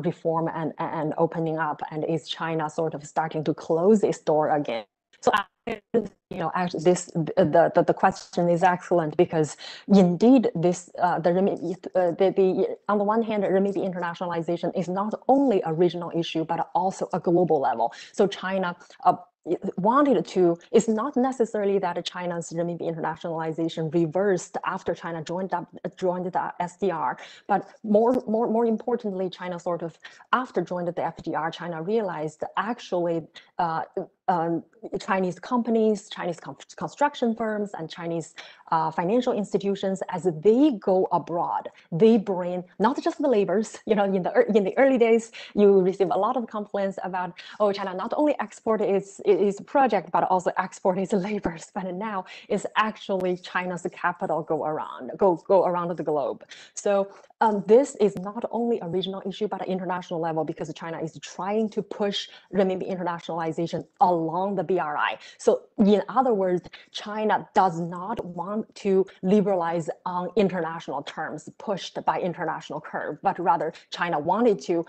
reform and opening up, and is China sort of starting to close its door again? So actually, the question is excellent, because indeed this on the one hand, renminbi internationalization is not only a regional issue but also a global level. So China wanted to, it's not necessarily that China's renminbi internationalization reversed after China joined the SDR, but more importantly, China sort of, after joined the FDR, China realized actually Chinese companies, Chinese construction firms, and Chinese financial institutions, as they go abroad, they bring not just the laborers. In the early days, you receive a lot of complaints about, oh, China not only export its project but also export its laborers. But now it's actually China's capital go around the globe. So this is not only a regional issue but an international level, because China is trying to push renminbi internationalization along the BRI. So in other words, China does not want to liberalize on international terms pushed by international curve, but rather China wanted to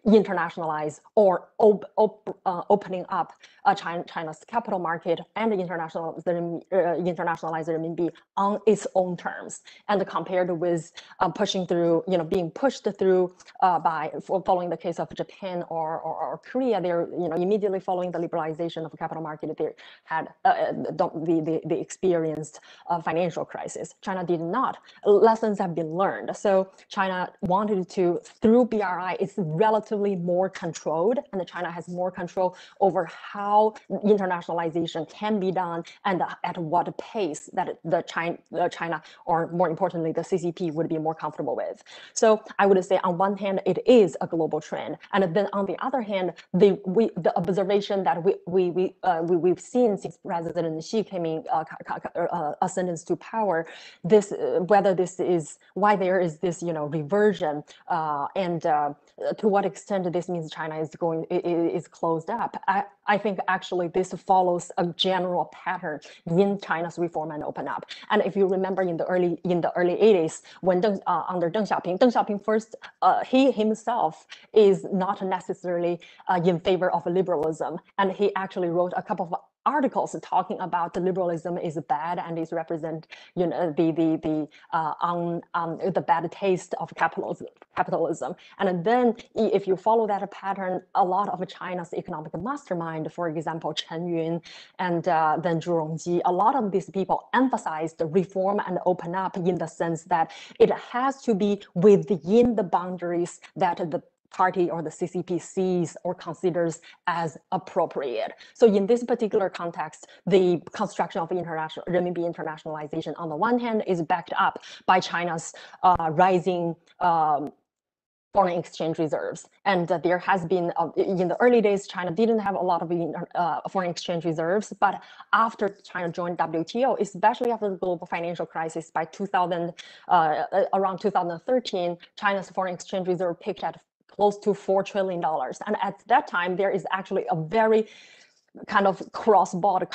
internationalize or opening up China's capital market and internationalize the renminbi on its own terms, and compared with pushing through, being pushed through following the case of Japan or Korea. They're immediately following the liberalization of the capital market, they had the experienced financial crisis. China did not. Lessons have been learned. So China wanted to, through BRI, it's relatively more controlled, and China has more control over how internationalization can be done and at what pace that China, or more importantly, the CCP would be more comfortable comfortable with. So I would say on one hand, it is a global trend. And then on the other hand, the observation that we've seen since President Xi came in ascendance to power, this whether this is why there is this reversion and to what extent this means China is closed up. I think actually this follows a general pattern in China's reform and open up. And if you remember in the early 80s, when under Deng Xiaoping first, he himself is not necessarily in favor of liberalism, and he actually wrote a couple of articles talking about the liberalism is bad and is represent the bad taste of capitalism. And then if you follow that pattern, a lot of China's economic mastermind, for example Chen Yun and then Zhu Rongji, a lot of these people emphasized reform and open up in the sense that it has to be within the boundaries that the party or the CCP sees or considers as appropriate. So in this particular context, the construction of renminbi internationalization on the one hand is backed up by China's rising foreign exchange reserves. And there has been, in the early days, China didn't have a lot of foreign exchange reserves, but after China joined WTO, especially after the global financial crisis by around 2013, China's foreign exchange reserve peaked at close to $4 trillion. And at that time, there is actually a very kind of cross-border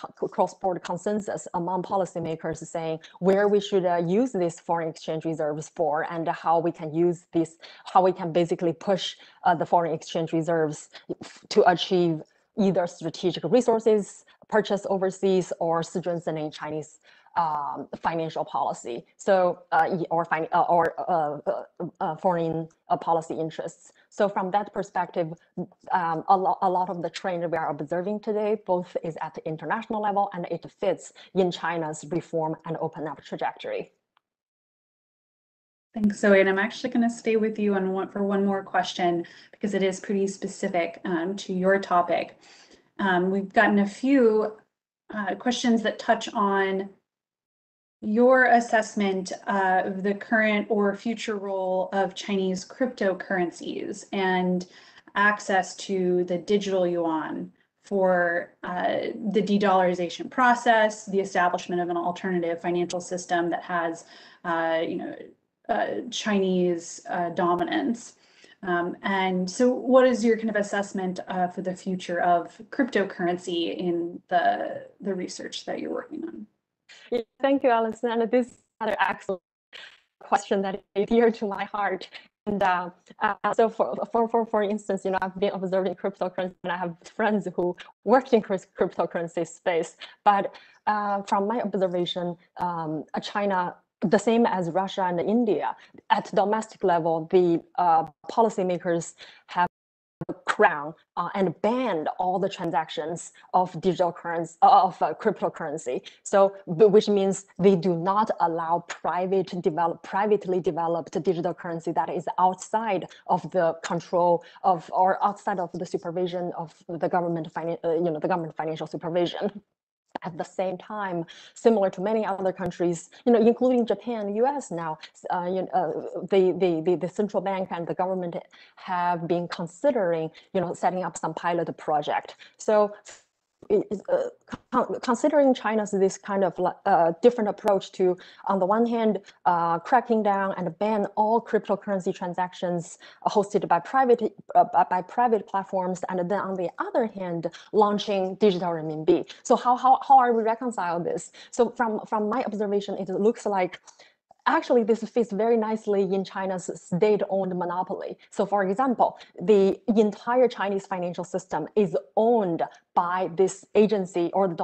consensus among policymakers saying where we should use these foreign exchange reserves for, and how we can use this, how we can basically push the foreign exchange reserves to achieve either strategic resources purchased overseas or strengthening Chinese financial policy, so foreign policy interests. So from that perspective, a lot of the trend we are observing today both is at the international level and it fits in China's reform and open up trajectory. Thanks, Zoe. And I'm actually going to stay with you for one more question because it is pretty specific to your topic. We've gotten a few questions that touch on your assessment of the current or future role of Chinese cryptocurrencies and access to the digital yuan for the de-dollarization process, the establishment of an alternative financial system that has, Chinese dominance. And so what is your kind of assessment for the future of cryptocurrency in the research that you're working on? Yeah, thank you, Alison. And this is another excellent question that is dear to my heart. And so for instance, I've been observing cryptocurrency and I have friends who work in cryptocurrency space. But from my observation, China, the same as Russia and India, at domestic level, the policymakers have crown and banned all the transactions of digital currency, cryptocurrency. So, which means they do not allow privately developed digital currency that is outside of the control of or outside of the supervision of the government, the government financial supervision. At the same time, similar to many other countries, including Japan and US now, the central bank and the government have been considering, setting up some pilot project. So considering China's this kind of different approach to, on the one hand, cracking down and ban all cryptocurrency transactions hosted by private platforms, and then on the other hand, launching digital renminbi. So how are we reconcile this? So from my observation, it looks like actually this fits very nicely in China's state-owned monopoly. So for example, the entire Chinese financial system is owned by this agency or the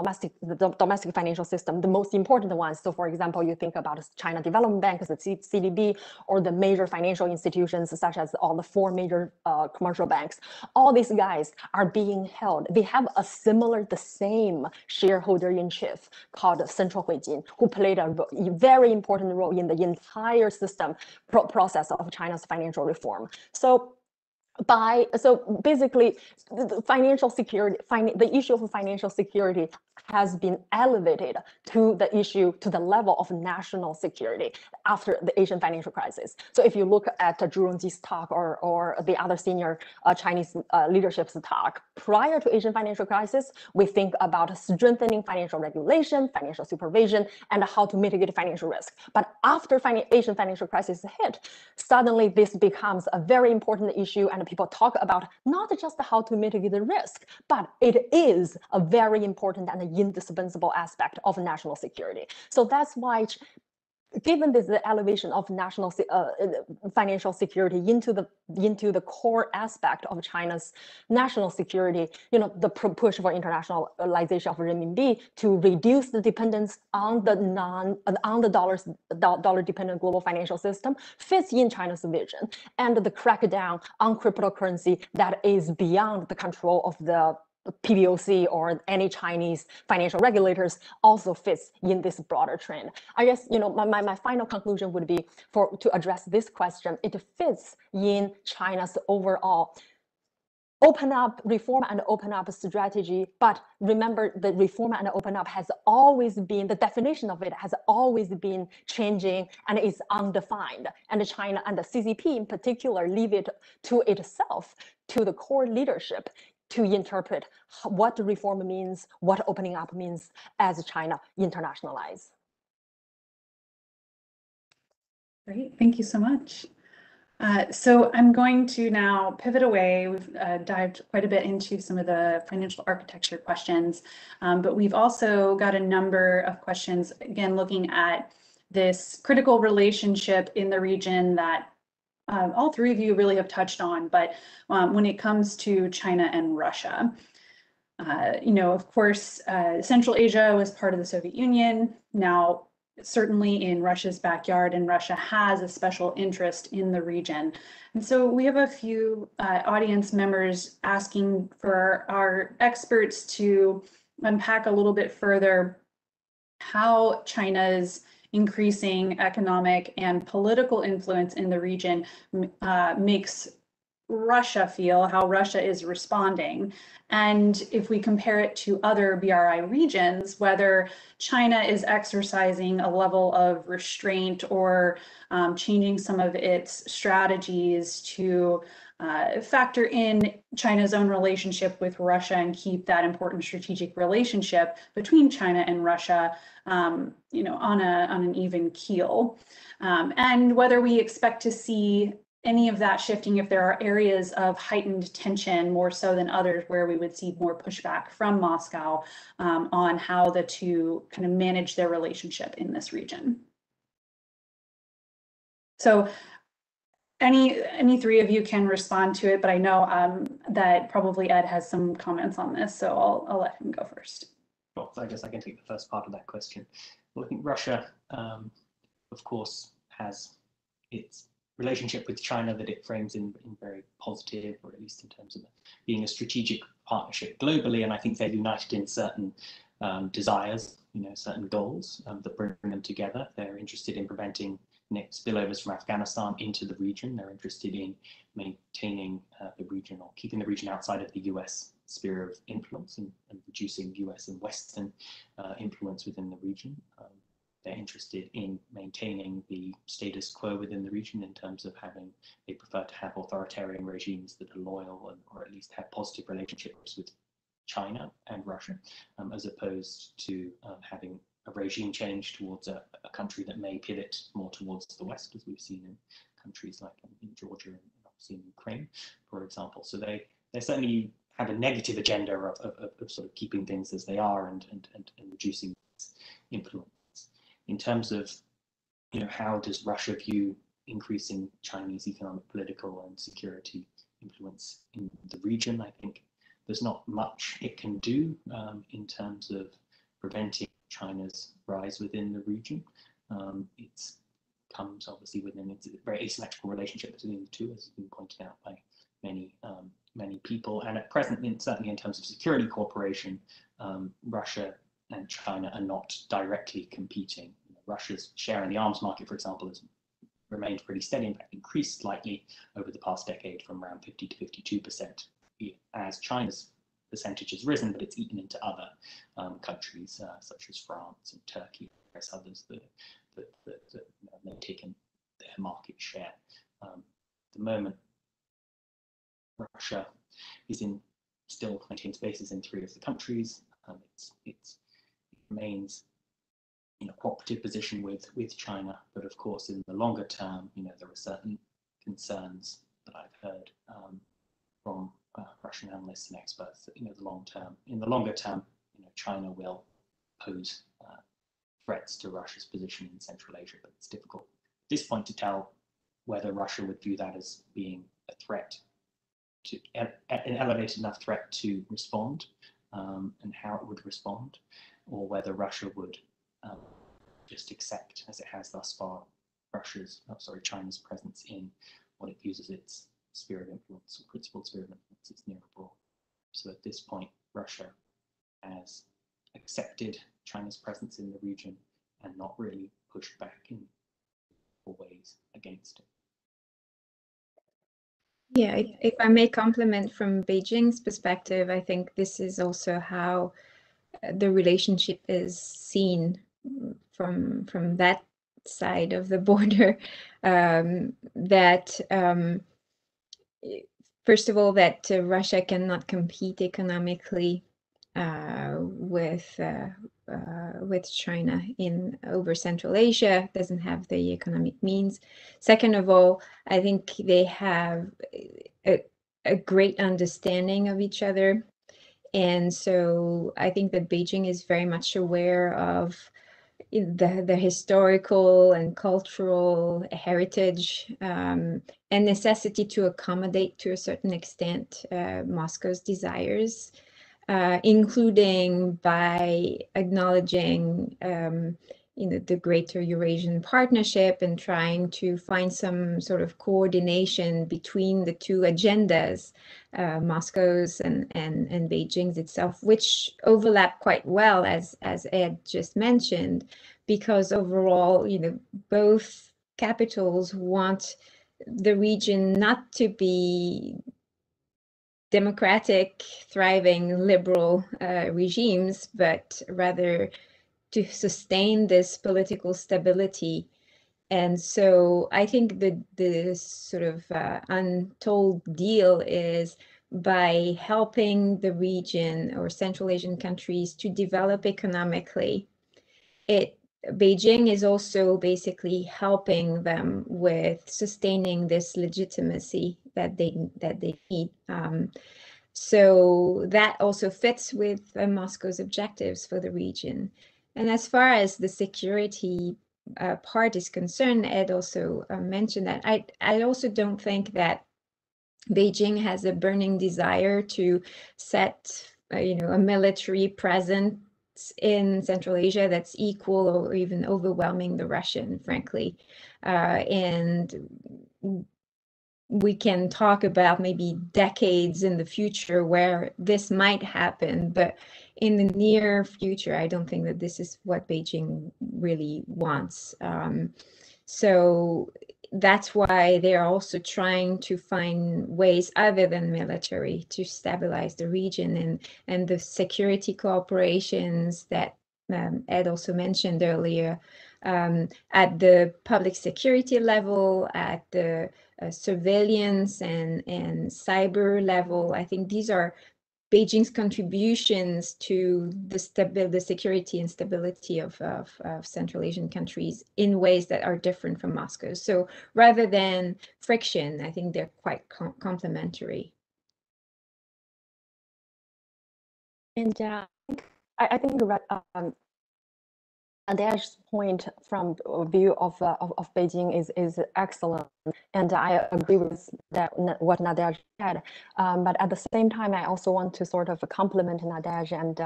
domestic financial system, the most important ones. So for example, you think about China Development Bank, the CDB, or the major financial institutions such as all the 4 major commercial banks. All these guys are being held. They have the same shareholder in chief called Central Huijin, who played a very important role in the entire system process of China's financial reform. So So basically, the financial security, the issue of financial security has been elevated to the level of national security after the Asian financial crisis. So if you look at Zhu Rongji's talk or the other senior Chinese leadership's talk, prior to Asian financial crisis, we think about strengthening financial regulation, financial supervision, and how to mitigate financial risk. But after Asian financial crisis hit, suddenly this becomes a very important issue, and people talk about not just how to mitigate the risk, but it is a very important and indispensable aspect of national security. So that's why, given the elevation of national financial security into the core aspect of China's national security, the push for internationalization of renminbi to reduce the dependence on the dollar dependent global financial system fits in China's vision, and the crackdown on cryptocurrency that is beyond the control of the PBOC or any Chinese financial regulators also fits in this broader trend. I guess, my final conclusion would be to address this question. It fits in China's overall reform and open up strategy. But remember, the reform and open up has always been, the definition of it has always been changing and is undefined. And China and the CCP in particular leave it to itself, to the core leadership, to interpret what reform means, what opening up means as China internationalizes. Great, thank you so much. So I'm going to now pivot away. We've dived quite a bit into some of the financial architecture questions, but we've also got a number of questions, again, looking at this critical relationship in the region that all three of you really have touched on, but when it comes to China and Russia, of course, Central Asia was part of the Soviet Union. Now, certainly in Russia's backyard, and Russia has a special interest in the region. And so we have a few audience members asking for our experts to unpack a little bit further how China's increasing economic and political influence in the region makes Russia feel, how Russia is responding. And if we compare it to other BRI regions, whether China is exercising a level of restraint or changing some of its strategies to factor in China's own relationship with Russia and keep that important strategic relationship between China and Russia, on an even keel, and whether we expect to see any of that shifting if there are areas of heightened tension more so than others where we would see more pushback from Moscow on how the two kind of manage their relationship in this region. So any three of you can respond to it, but I know that probably Ed has some comments on this, so I'll let him go first. Well, I guess I can take the first part of that question. Well, I think Russia, of course, has its relationship with China that it frames in very positive, or at least in terms of being a strategic partnership globally. And I think they're united in certain desires, certain goals that bring them together. They're interested in preventing spillovers from Afghanistan into the region. They're interested in maintaining the region, or keeping the region outside of the US sphere of influence, and reducing US and Western influence within the region. They're interested in maintaining the status quo within the region in terms of they prefer to have authoritarian regimes that are loyal, or at least have positive relationships with China and Russia, as opposed to having a regime change towards a country that may pivot more towards the West, as we've seen in countries like in Georgia and obviously in Ukraine, for example. So they certainly have a negative agenda of sort of keeping things as they are and reducing influence. In terms of, how does Russia view increasing Chinese economic, political, and security influence in the region? I think there's not much it can do in terms of preventing China's rise within the region. It comes obviously it's a very asymmetrical relationship between the two, as has been pointed out by many people. And at present, certainly in terms of security cooperation, Russia and China are not directly competing. Russia's share in the arms market, for example, is remained pretty steady, in fact increased slightly over the past decade from around 50 to 52% as China's percentage has risen, but it's eaten into other countries such as France and Turkey, whereas others that have taken their market share. At the moment, Russia is still maintains bases in 3 of the countries. It remains in a cooperative position with China, but of course, in the longer term, there are certain concerns that I've heard from Russian analysts and experts that in the longer term, China will pose threats to Russia's position in Central Asia, but it's difficult at this point to tell whether Russia would view that as being a threat, an elevated enough threat to respond, and how it would respond, or whether Russia would just accept, as it has thus far, China's presence in what it views as its sphere of influence, or principal sphere of influence, its near abroad. So at this point, Russia has accepted China's presence in the region and not really pushed back in ways against it. Yeah, if I may comment from Beijing's perspective, I think this is also how the relationship is seen from that side of the border. First of all, that Russia cannot compete economically with China over Central Asia, doesn't have the economic means. Second of all, I think they have a great understanding of each other. And so I think that Beijing is very much aware of the historical and cultural heritage and necessity to accommodate to a certain extent Moscow's desires, including by acknowledging the greater Eurasian partnership and trying to find some sort of coordination between the two agendas, Moscow's and Beijing's itself, which overlap quite well, as Ed just mentioned, because overall, both capitals want the region not to be democratic, thriving, liberal regimes, but rather to sustain this political stability. And so I think the sort of untold deal is by helping the region or Central Asian countries to develop economically, Beijing is also basically helping them with sustaining this legitimacy that they need. So that also fits with Moscow's objectives for the region. And as far as the security part is concerned, Ed also mentioned that. I also don't think that Beijing has a burning desire to set a military presence in Central Asia that's equal or even overwhelming the Russian, frankly. And we can talk about maybe decades in the future where this might happen, but in the near future, I don't think that this is what Beijing really wants. So that's why they're also trying to find ways other than military to stabilize the region, and the security cooperations that Ed also mentioned earlier, at the public security level, at the surveillance and cyber level. I think these are Beijing's contributions to the security and stability of Central Asian countries in ways that are different from Moscow. So rather than friction, I think they're quite complementary. And I think Nadej's point from view of Beijing is excellent, and I agree with that what Nadej said. But at the same time, I also want to sort of compliment Nadej and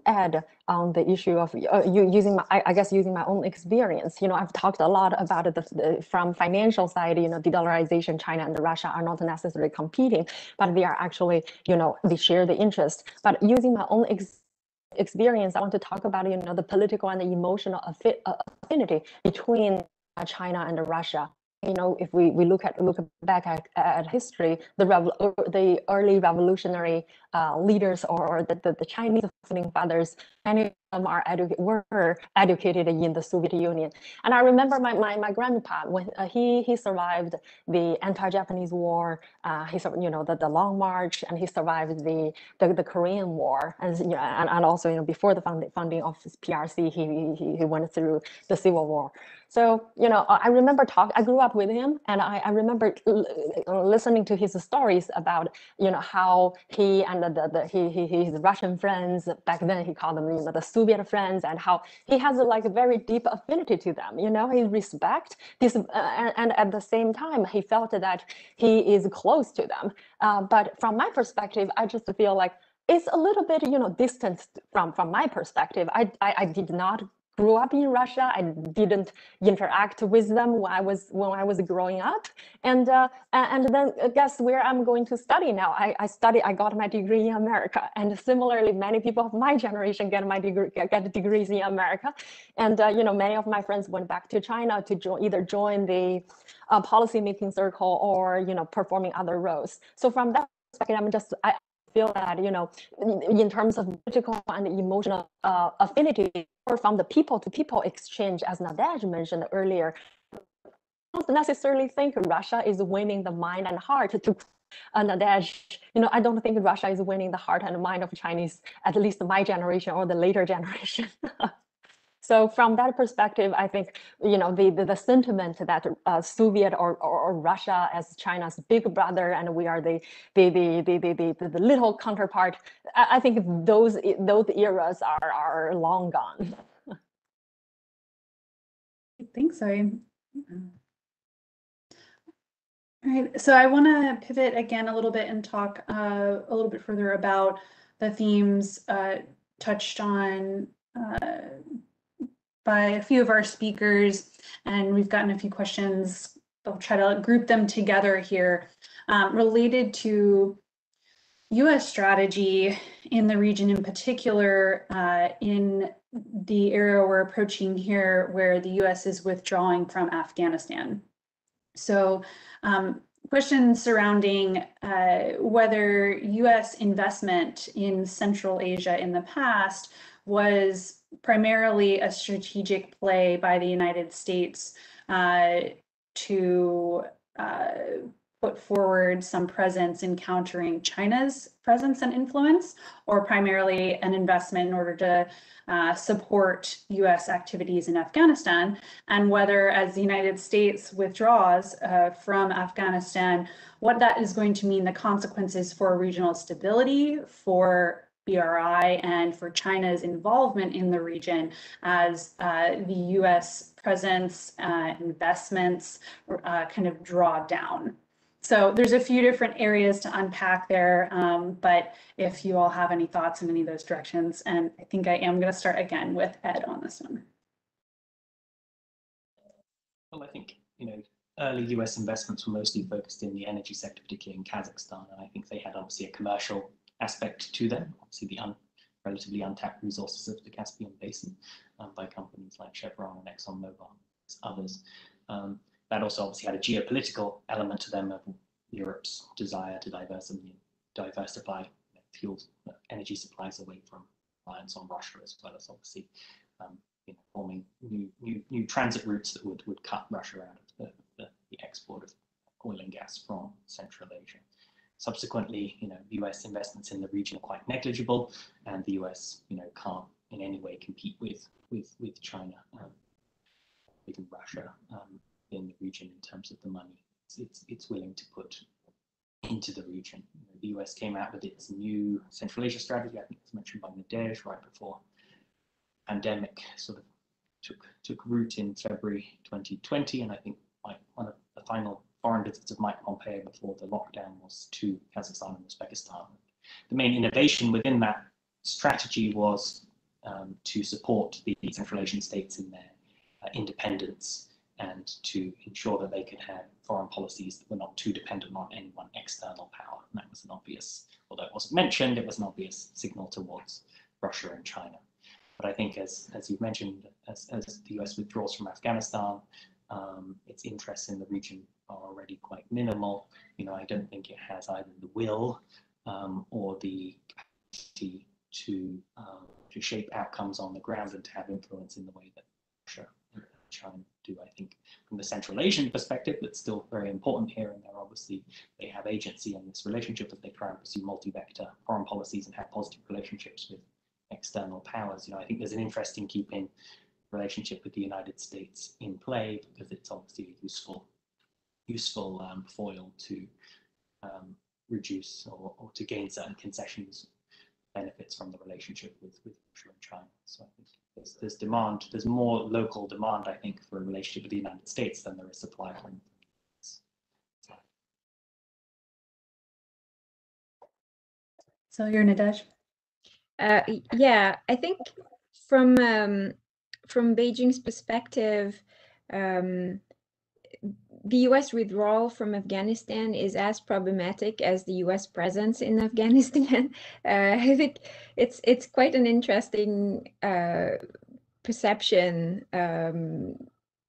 add on the issue of using my own experience. I've talked a lot about it from financial side. De-dollarization, China and Russia are not necessarily competing, but they are actually they share the interest. But using my own experience, I want to talk about the political and the emotional affinity between China and Russia. You know, if we look back at history, the early revolutionary leaders or the Chinese founding fathers, many of them were educated in the Soviet Union. And I remember my grandpa, when he survived the anti-Japanese war, he survived, you know, the Long March, and he survived the Korean War, and you know, and also, you know, before the founding of PRC, he went through the Civil War. So, you know, I remember I grew up with him, and I remember listening to his stories about, you know, how he and his Russian friends, back then he called them, you know, the Soviet friends, and how he has like a very deep affinity to them, you know, he respect this, and at the same time, he felt that he is close to them. But from my perspective, I just feel like it's a little bit, you know, distant from my perspective. I did not grew up in Russia. I didn't interact with them when I was growing up, and then guess where I'm going to study now? I got my degree in America, and similarly, many people of my generation get degrees in America, and you know, many of my friends went back to China to either join the policy making circle or, you know, performing other roles. So from that perspective, I feel that, you know, in terms of political and emotional affinity, or from the people-to-people exchange, as Nadej mentioned earlier, I don't necessarily think Russia is winning the mind and heart to Nadej. You know, I don't think Russia is winning the heart and mind of Chinese, at least my generation or the later generation. So from that perspective, I think, you know, the sentiment that Soviet or Russia as China's big brother, and we are the little counterpart, I think those eras are long gone. Thanks, Zoe. All right, so I want to pivot again a little bit and talk a little bit further about the themes touched on by a few of our speakers, and we've gotten a few questions. I'll try to group them together here, related to U.S. strategy in the region, in particular, in the area we're approaching here, where the U.S. is withdrawing from Afghanistan. So questions surrounding whether U.S. investment in Central Asia in the past was primarily a strategic play by the United States to put forward some presence in countering China's presence and influence, or primarily an investment in order to support US activities in Afghanistan, and whether, as the United States withdraws from Afghanistan, what that is going to mean, the consequences for regional stability, for BRI, and for China's involvement in the region as the US presence, investments kind of draw down. So there's a few different areas to unpack there, but if you all have any thoughts in any of those directions, and I think I am going to start again with Ed on this one. Well, I think, you know, early US investments were mostly focused in the energy sector, particularly in Kazakhstan, and I think they had obviously a commercial aspect to them, obviously the relatively untapped resources of the Caspian Basin by companies like Chevron and ExxonMobil, others. That also obviously had a geopolitical element to them of Europe's desire to diversify fuel energy supplies away from reliance on Russia, as well as obviously you know, forming new transit routes that would cut Russia out of the export of oil and gas from Central Asia. Subsequently, you know, US investments in the region are quite negligible, and the US, you know, can't in any way compete with China, even Russia, in the region in terms of the money it's willing to put into the region. You know, the US came out with its new Central Asia strategy. I think it was mentioned by Nadej right before pandemic sort of took root in February 2020, and I think one of the final foreign visits of Mike Pompeo before the lockdown was to Kazakhstan and Uzbekistan. The main innovation within that strategy was to support the Central Asian states in their independence, and to ensure that they could have foreign policies that were not too dependent on any one external power. And that was an obvious, although it wasn't mentioned, it was an obvious signal towards Russia and China. But I think, as you've mentioned, as the US withdraws from Afghanistan, its interests in the region are already quite minimal. I don't think it has either the will or the capacity to shape outcomes on the ground and to have influence in the way that Russia and China do. I think from the Central Asian perspective, that's still very important here, and they have agency in this relationship as they try and pursue multi-vector foreign policies and have positive relationships with external powers. I think there's an interest in keeping relationship with the United States in play because it's obviously a useful foil to reduce or to gain certain concessions, benefits from the relationship with Russia and China. So I think there's demand, there's more local demand, I think, for a relationship with the United States than there is supply from. So you're Nadej? Yeah, I think from Beijing's perspective, the U.S. withdrawal from Afghanistan is as problematic as the U.S. presence in Afghanistan. I think it's quite an interesting perception.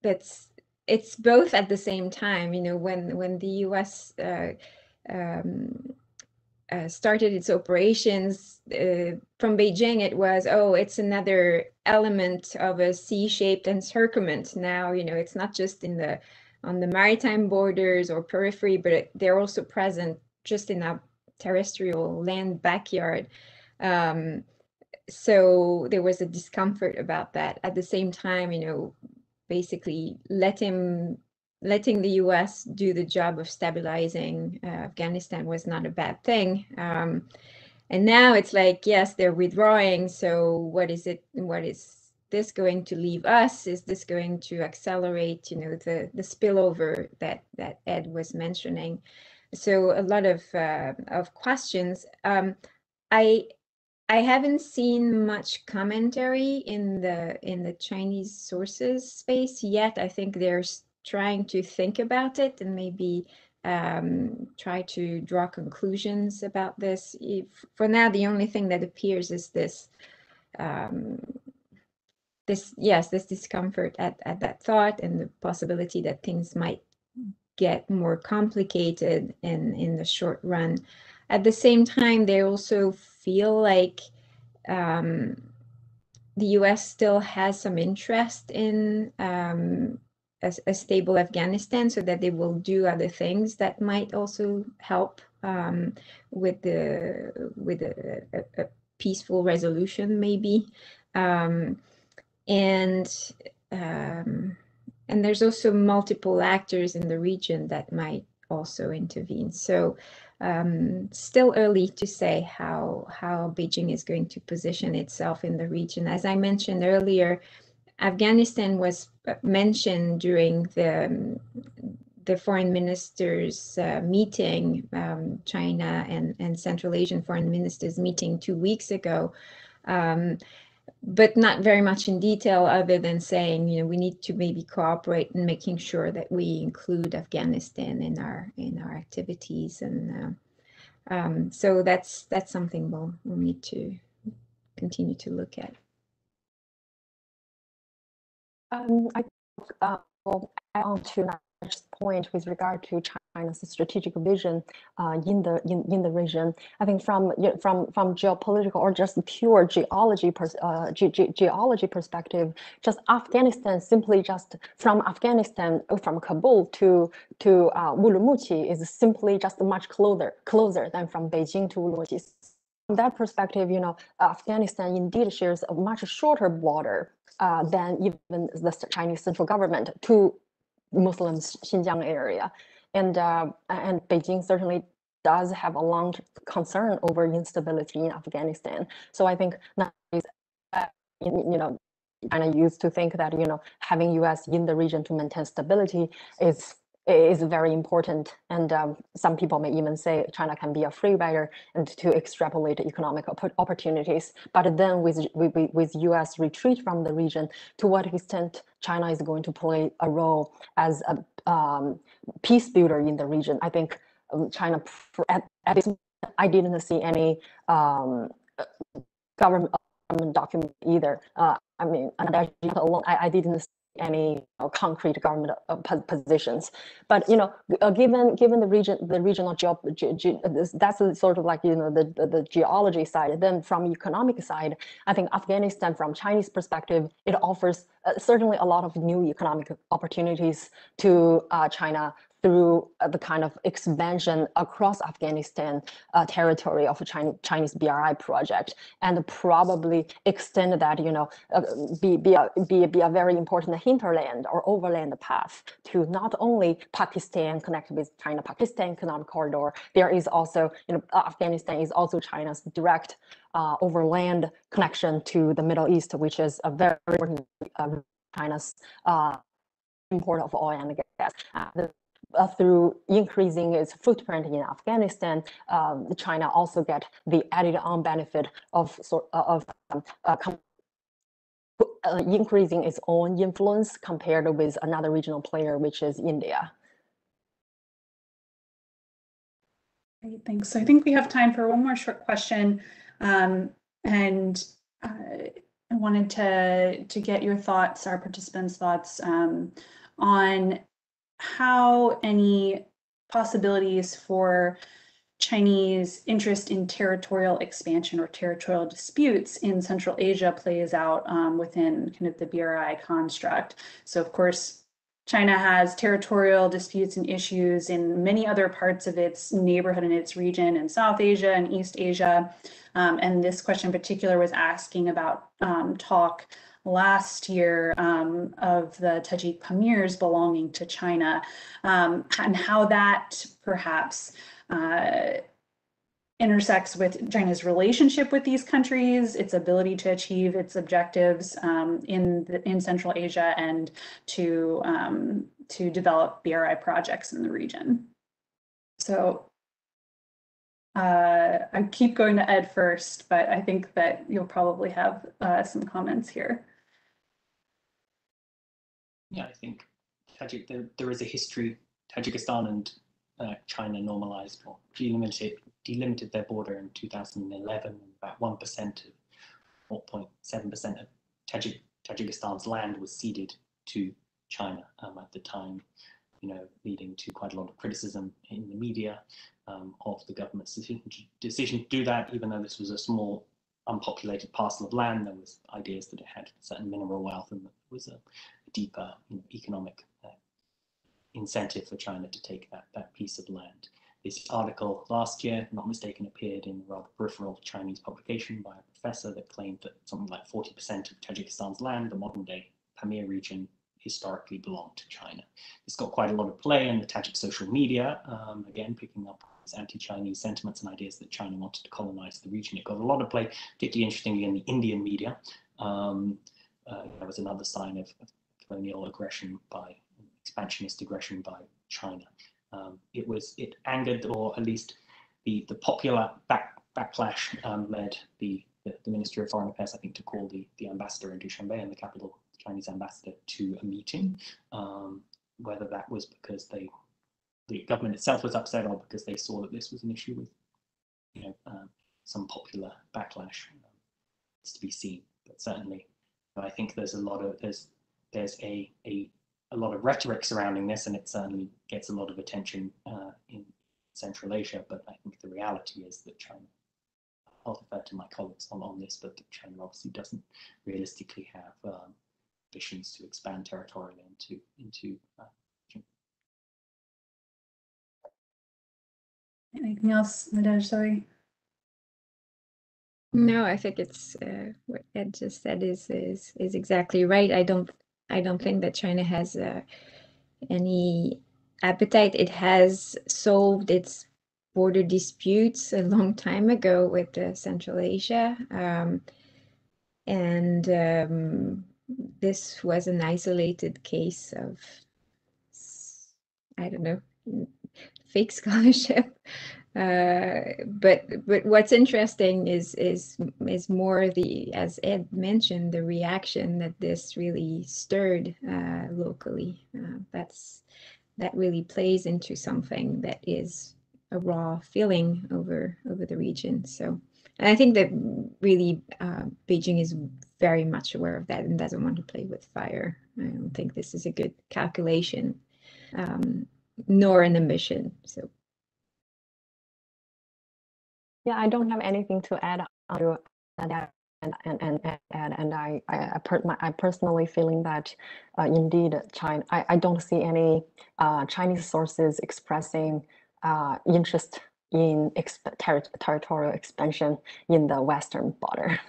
It's both at the same time. When the U.S. Started its operations from Beijing, it was, it's another element of a C-shaped encirclement. Now, it's not just on the maritime borders or periphery, but they're also present just in our terrestrial land backyard. So there was a discomfort about that. At the same time, basically letting the US do the job of stabilizing Afghanistan was not a bad thing. And now it's like, yes, they're withdrawing. So what is this going to leave us? Is this going to accelerate, the spillover that Ed was mentioning? So a lot of questions. I haven't seen much commentary in the Chinese sources space yet. I think they're trying to think about it and maybe try to draw conclusions about this. For now, the only thing that appears is this discomfort at that thought and the possibility that things might get more complicated in the short run. At the same time, they also feel like the US still has some interest in a stable Afghanistan, so that they will do other things that might also help with a peaceful resolution, maybe. And there's also multiple actors in the region that might also intervene. So still early to say how Beijing is going to position itself in the region. As I mentioned earlier, Afghanistan was mentioned during the foreign ministers meeting, China and Central Asian foreign ministers meeting 2 weeks ago. But not very much in detail, other than saying, we need to maybe cooperate in making sure that we include Afghanistan in our activities, and so that's something we'll need to continue to look at. I will add on to Nadej's point with regard to China's strategic vision in the region. I think from geopolitical or just pure geology perspective, just Afghanistan, simply just from Afghanistan, from Kabul to Ürümqi is simply just much closer than from Beijing to Ürümqi. From that perspective, Afghanistan indeed shares a much shorter border than even the Chinese central government to Muslim Xinjiang area, and Beijing certainly does have a long concern over instability in Afghanistan. So I think China used to think that having U.S. in the region to maintain stability is very important, and some people may even say China can be a free rider and to extrapolate economic opportunities. But then with U.S. retreat from the region, to what extent China is going to play a role as a peace builder in the region? I think China, at this moment, I didn't see any government document either. I mean, alone, I didn't any concrete government positions. But given the regional that's sort of like the geology side. Then from economic side, I think Afghanistan, from Chinese perspective, it offers certainly a lot of new economic opportunities to China through the kind of expansion across Afghanistan territory of a Chinese BRI project, and probably extend that, be a very important hinterland or overland path to not only Pakistan, connected with China-Pakistan economic corridor. There is also, Afghanistan is also China's direct overland connection to the Middle East, which is a very important China's import of oil and gas. Through increasing its footprint in Afghanistan, China also get the added on benefit of increasing its own influence compared with another regional player, which is India. Great, thanks. So I think we have time for one more short question, and I wanted to get your thoughts, our participants' thoughts, on how any possibilities for Chinese interest in territorial expansion or territorial disputes in Central Asia plays out within kind of the BRI construct. So of course, China has territorial disputes and issues in many other parts of its neighborhood and its region in South Asia and East Asia. And this question in particular was asking about talk last year of the Tajik Pamirs belonging to China, and how that perhaps intersects with China's relationship with these countries, its ability to achieve its objectives in Central Asia, and to develop BRI projects in the region. So I keep going to Ed first, but I think that you'll probably have some comments here. Yeah, I think there is a history. Tajikistan and China normalized or delimited their border in 2011. About 1% of 0.7% of Tajikistan's land was ceded to China at the time, leading to quite a lot of criticism in the media of the government's decision to do that. Even though this was a small, unpopulated parcel of land, there was ideas that it had certain mineral wealth and that there was a deeper economic incentive for China to take that piece of land. This article last year, not mistaken, appeared in a rather peripheral Chinese publication by a professor that claimed that something like 40% of Tajikistan's land, the modern day Pamir region, historically belonged to China. It's got quite a lot of play in the Tajik social media, again, picking up these anti-Chinese sentiments and ideas that China wanted to colonize the region. It got a lot of play, particularly interestingly in the Indian media. There was another sign of colonial aggression expansionist aggression by China. It angered, or at least the popular backlash led the Ministry of Foreign Affairs, I think, to call the ambassador in Dushanbe, in the capital, Chinese ambassador, to a meeting. Whether that was because the government itself was upset, or because they saw that this was an issue with some popular backlash, it's to be seen. But certainly, I think there's a lot of a lot of rhetoric surrounding this, and it certainly gets a lot of attention in Central Asia. But I think the reality is that China, I'll defer to my colleagues on this, but China obviously doesn't realistically have ambitions to expand territorially into Anything else, Nadej? Sorry. No, I think it's what Ed just said is exactly right. I don't think that China has any appetite. It has solved its border disputes a long time ago with Central Asia, and this was an isolated case of, I don't know, fake scholarship. But what's interesting is more as Ed mentioned, the reaction that this really stirred locally. That really plays into something that is a raw feeling over the region. So And I think that really Beijing is very much aware of that and doesn't want to play with fire. I don't think this is a good calculation, nor an ambition. So. Yeah, I don't have anything to add on that. And I personally feeling that indeed China, I don't see any Chinese sources expressing interest in territorial expansion in the western border.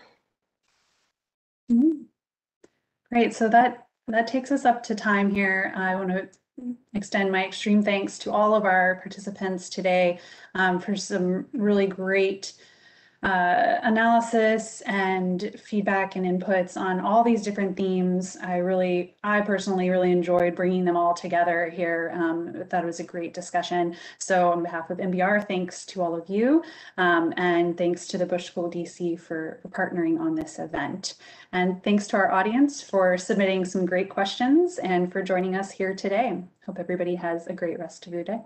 Great, so that takes us up to time here. I want to extend my extreme thanks to all of our participants today for some really great analysis and feedback and inputs on all these different themes. I personally really enjoyed bringing them all together here. I thought it was a great discussion. So on behalf of MBR, thanks to all of you, and thanks to the Bush School DC for partnering on this event. And thanks to our audience for submitting some great questions and for joining us here today. Hope everybody has a great rest of your day.